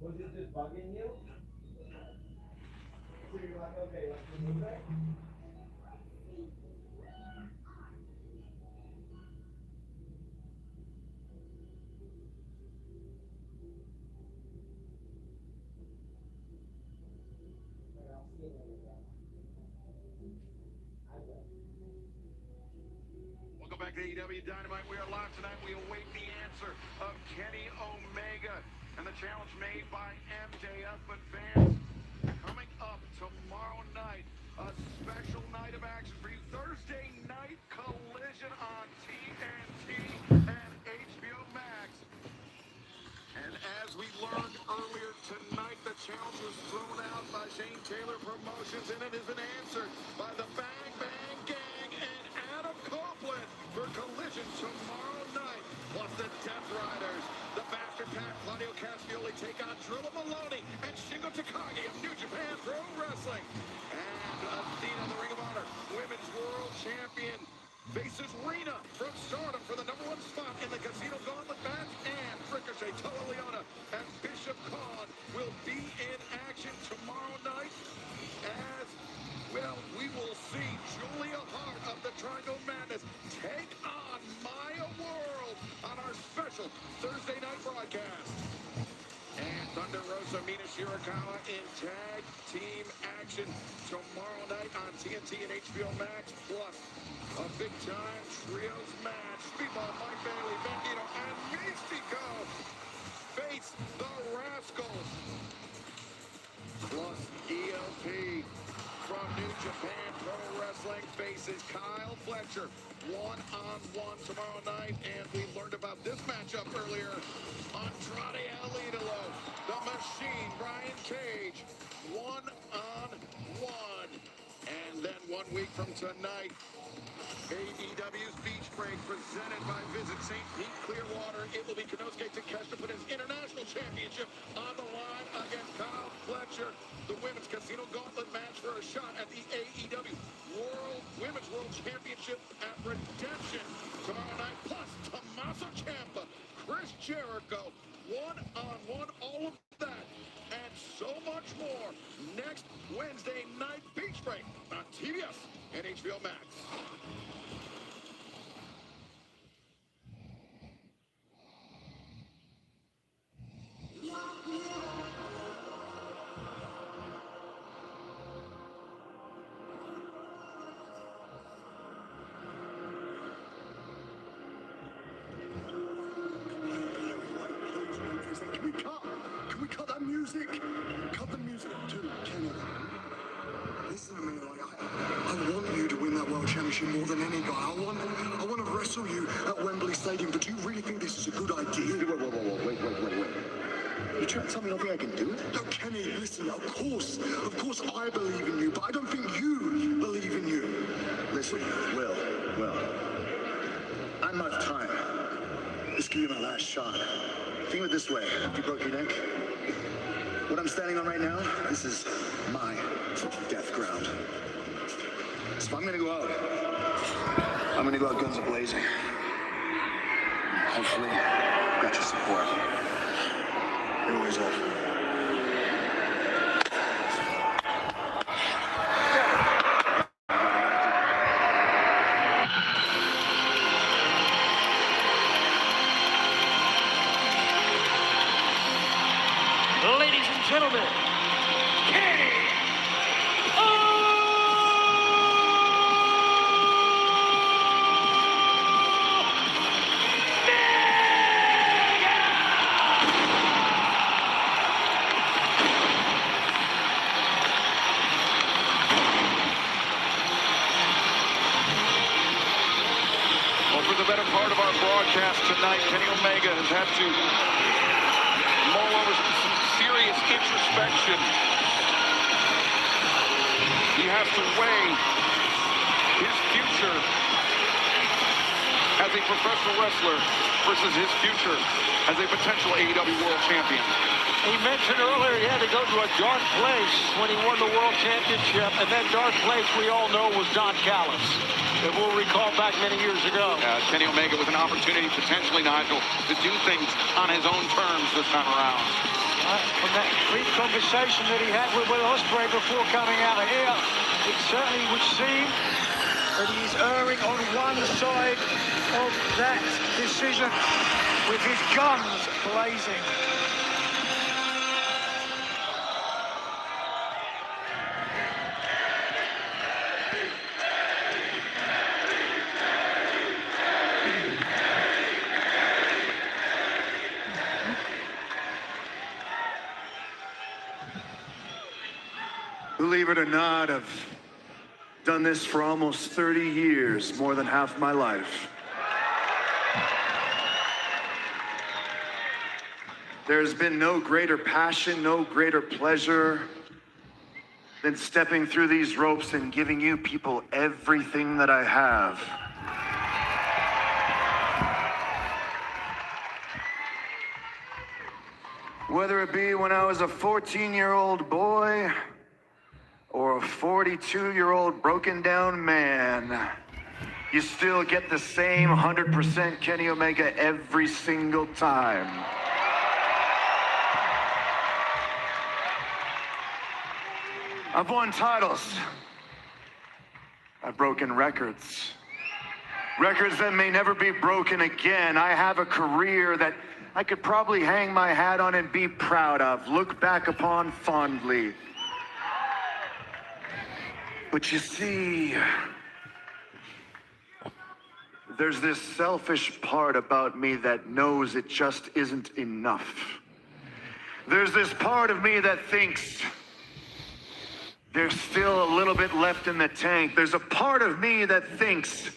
Was it just bugging you? So you're like, okay, let's remove it. AEW Dynamite. We are live tonight. We await the answer of Kenny Omega and the challenge made by MJF. But fans, coming up tomorrow night, a special night of action for you. Thursday night collision on TNT and HBO Max. And as we learned earlier tonight, the challenge was thrown out by Shane Taylor Promotions, and it is an answer by the Bang Bang Gang and Adam Copeland for collision tomorrow night. Plus the Death Riders, the Bastard Pack, Claudio Castagnoli take on Drilla Maloney and Shingo Takagi of New Japan Pro Wrestling. And Athena, the Ring of Honor Women's World Champion, faces Rena from Stardom for the #1 spot in the Casino Gauntlet match, and Ricochet, Toa Leona, and Bishop Khan will be in action tomorrow night as, well, we will see Julia Hart of the Triangle Madness take on Maya World on our special Thursday night broadcast. And Thunder Rosa, Mina Shirakawa in tag team action tomorrow night on TNT and HBO Max, plus a big-time trios match. Speedball, Mike Bailey, Bandito, and Mystico face the Rascals. Plus ELP from New Japan Pro Wrestling faces Kyle Fletcher one-on-one tomorrow night. And we learned about this matchup earlier. Andrade El Idolo, the Machine, Brian Cage, one-on-one. And then 1 week from tonight, AEW's Beach Break presented by Visit St. Pete Clearwater. It will be Konosuke Takeshita put his international championship on the line against Kyle Fletcher. The Women's Casino Gauntlet match for a shot at the AEW Women's World Championship at Redemption tomorrow night. Plus Tommaso Ciampa, Chris Jericho, one-on-one, all of that and so much more next Wednesday night. Beach Break on TBS and HBO Max. Can we cut that music? Cut the music too, Kenny. Listen to me, like, I want you to win that world championship more than any guy. I want to wrestle you at Wembley Stadium, but do you really think this is a good idea? Wait. You trying to tell me I think I can do it? No, Kenny, listen, of course I believe in you, but I don't think you believe in you. Listen, Will, I'm out of time. This could be my last shot. Think of it this way, if you broke your neck, what I'm standing on right now, this is my death ground. So if I'm gonna go out guns a-blazing. Hopefully, got your support. It always off. Ladies and gentlemen, Kenny Well, for the better part of our broadcast tonight, Kenny Omega has had to mull over some serious introspection. He has to weigh his future as a professional wrestler versus his future as a potential AEW World Champion. He mentioned earlier he had to go to a dark place when he won the World Championship, and that dark place we all know was Don Callis, that we'll recall back many years ago. Kenny Omega with an opportunity, potentially, Nigel, to do things on his own terms this time around. From that brief conversation that he had with Will Ospreay before coming out of here, it certainly would seem that he's erring on one side of that decision with his guns blazing. Believe it or not, I've done this for almost 30 years, more than half my life. There's been no greater passion, no greater pleasure than stepping through these ropes and giving you people everything that I have. Whether it be when I was a 14-year-old boy or a 42-year-old broken down man, you still get the same 100% Kenny Omega every single time. I've won titles. I've broken records. Records that may never be broken again. I have a career that I could probably hang my hat on and be proud of, look back upon fondly. But you see, there's this selfish part about me that knows it just isn't enough. There's this part of me that thinks there's still a little bit left in the tank. There's a part of me that thinks,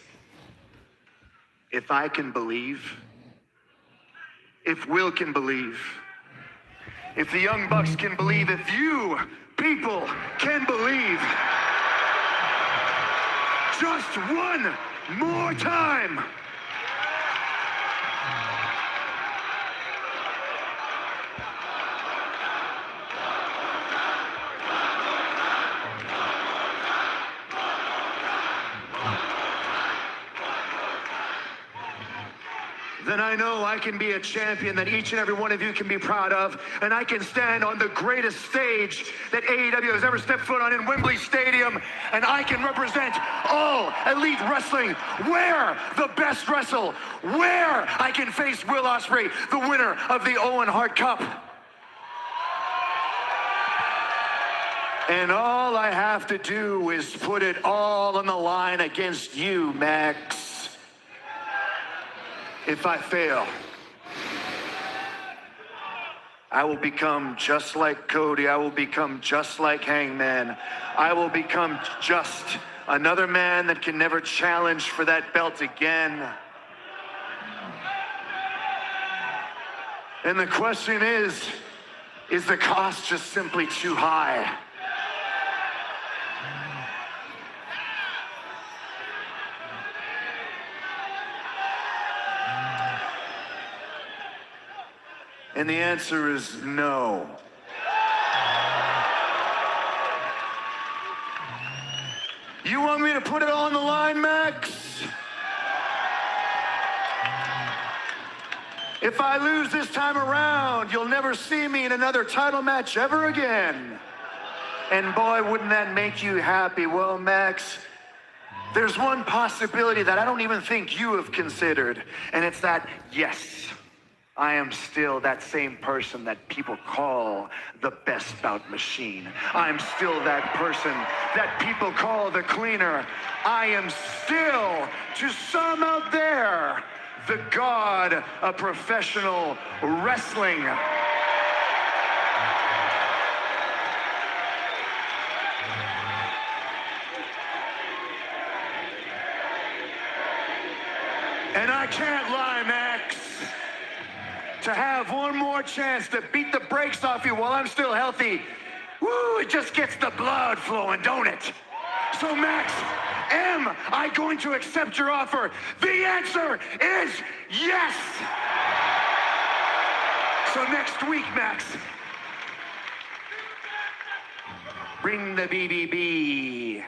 if I can believe, if Will can believe, if the Young Bucks can believe, if you people can believe, just one more time. Then I know I can be a champion that each and every one of you can be proud of, and I can stand on the greatest stage that AEW has ever stepped foot on in Wembley Stadium, and I can represent all elite wrestling, where the best wrestle, where I can face Will Ospreay, the winner of the Owen Hart Cup. And all I have to do is put it all on the line against you, Max. If I fail, I will become just like Cody. I will become just like Hangman. I will become just another man that can never challenge for that belt again. And the question is the cost just simply too high? And the answer is no. You want me to put it all on the line, Max? If I lose this time around, you'll never see me in another title match ever again. And boy, wouldn't that make you happy? Well, Max, there's one possibility that I don't even think you have considered, and it's that, yes, I am still that same person that people call the best bout machine. I'm still that person that people call the cleaner. I am still, to some out there, the god of professional wrestling. And I can't lie, Max. To have one more chance to beat the brakes off you while I'm still healthy, woo, it just gets the blood flowing, don't it? So, Max, am I going to accept your offer? The answer is yes! So next week, Max, bring the BBB,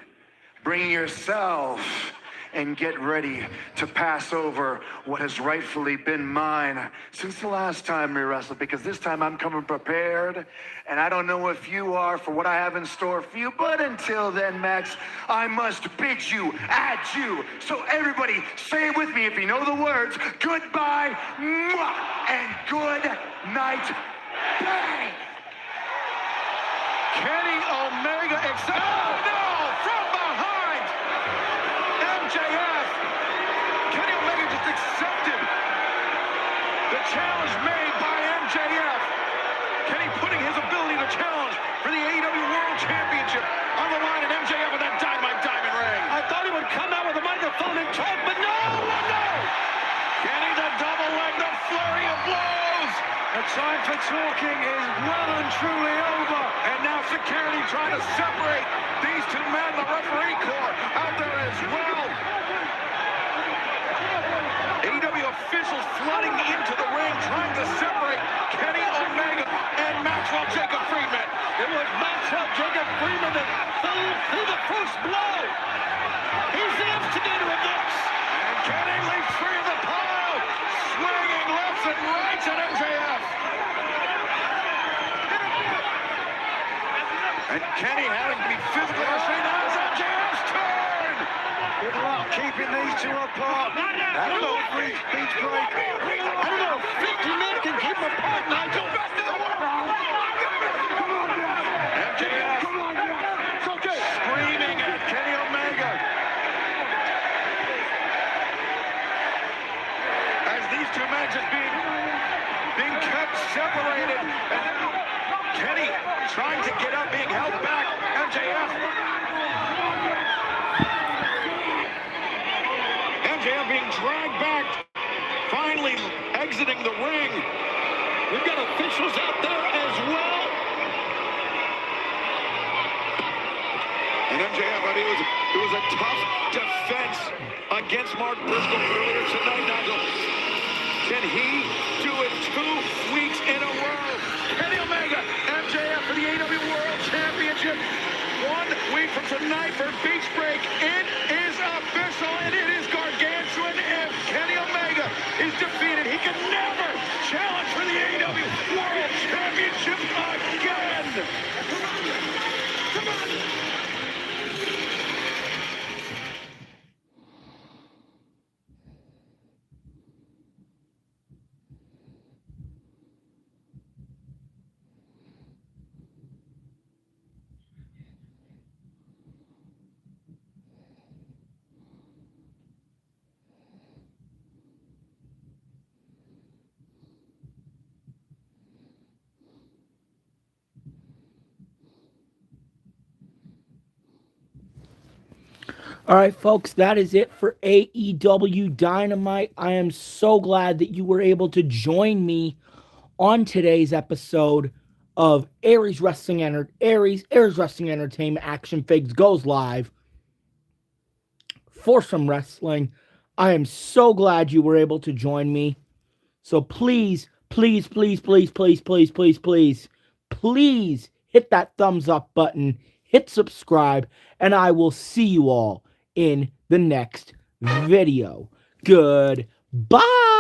bring yourself, and get ready to pass over what has rightfully been mine since the last time we wrestled, because this time I'm coming prepared, and I don't know if you are for what I have in store for you, but until then, Max, I must bid you adieu. So everybody, say it with me if you know the words. Goodbye, mwah, and good night, bang! Kenny Omega accepts. Oh no! From behind! MJF! Kenny Omega just accepted the challenge made by MJF. Kenny putting his ability to challenge for the AEW World Championship talking is well and truly over. And now security trying to separate these two men. The referee corps out there as well. AEW officials flooding into the ring, trying to separate Kenny Omega and Maxwell Jacob Friedman. It was Maxwell Jacob Friedman that fell through the first blow. He's the instigator of this. And Kenny leaps free of the pile, swinging lefts and rights at MJF. And Kenny having to be physically restrained. Now it's MJF's turn. Good luck keeping these two apart. I don't know if Beach Break. I don't know if 50 men can keep them apart, Nigel. MJF screaming at Kenny Omega. As these two men just being kept separated. And Kenny trying to get up, being held back. MJF being dragged back, finally exiting the ring. We've got officials out there as well. And MJF, I mean, it was a tough defense against Mark Briscoe earlier tonight, Nigel. Can he do it 2 weeks in a row? Kenny Omega, MJF for the AEW World Championship. 1 week from tonight for Beach Break. It is official, and it is gargantuan. If Kenny Omega is defeated, he can never challenge for the AEW World Championship again. Come on. All right, folks, that is it for AEW Dynamite. I am so glad that you were able to join me on today's episode of Aries Wrestling Entertainment Action Figs goes live for some wrestling. I am so glad you were able to join me. So please, please, please, please, please, please, please, please, please hit that thumbs up button, hit subscribe, and I will see you all in the next video. Goodbye.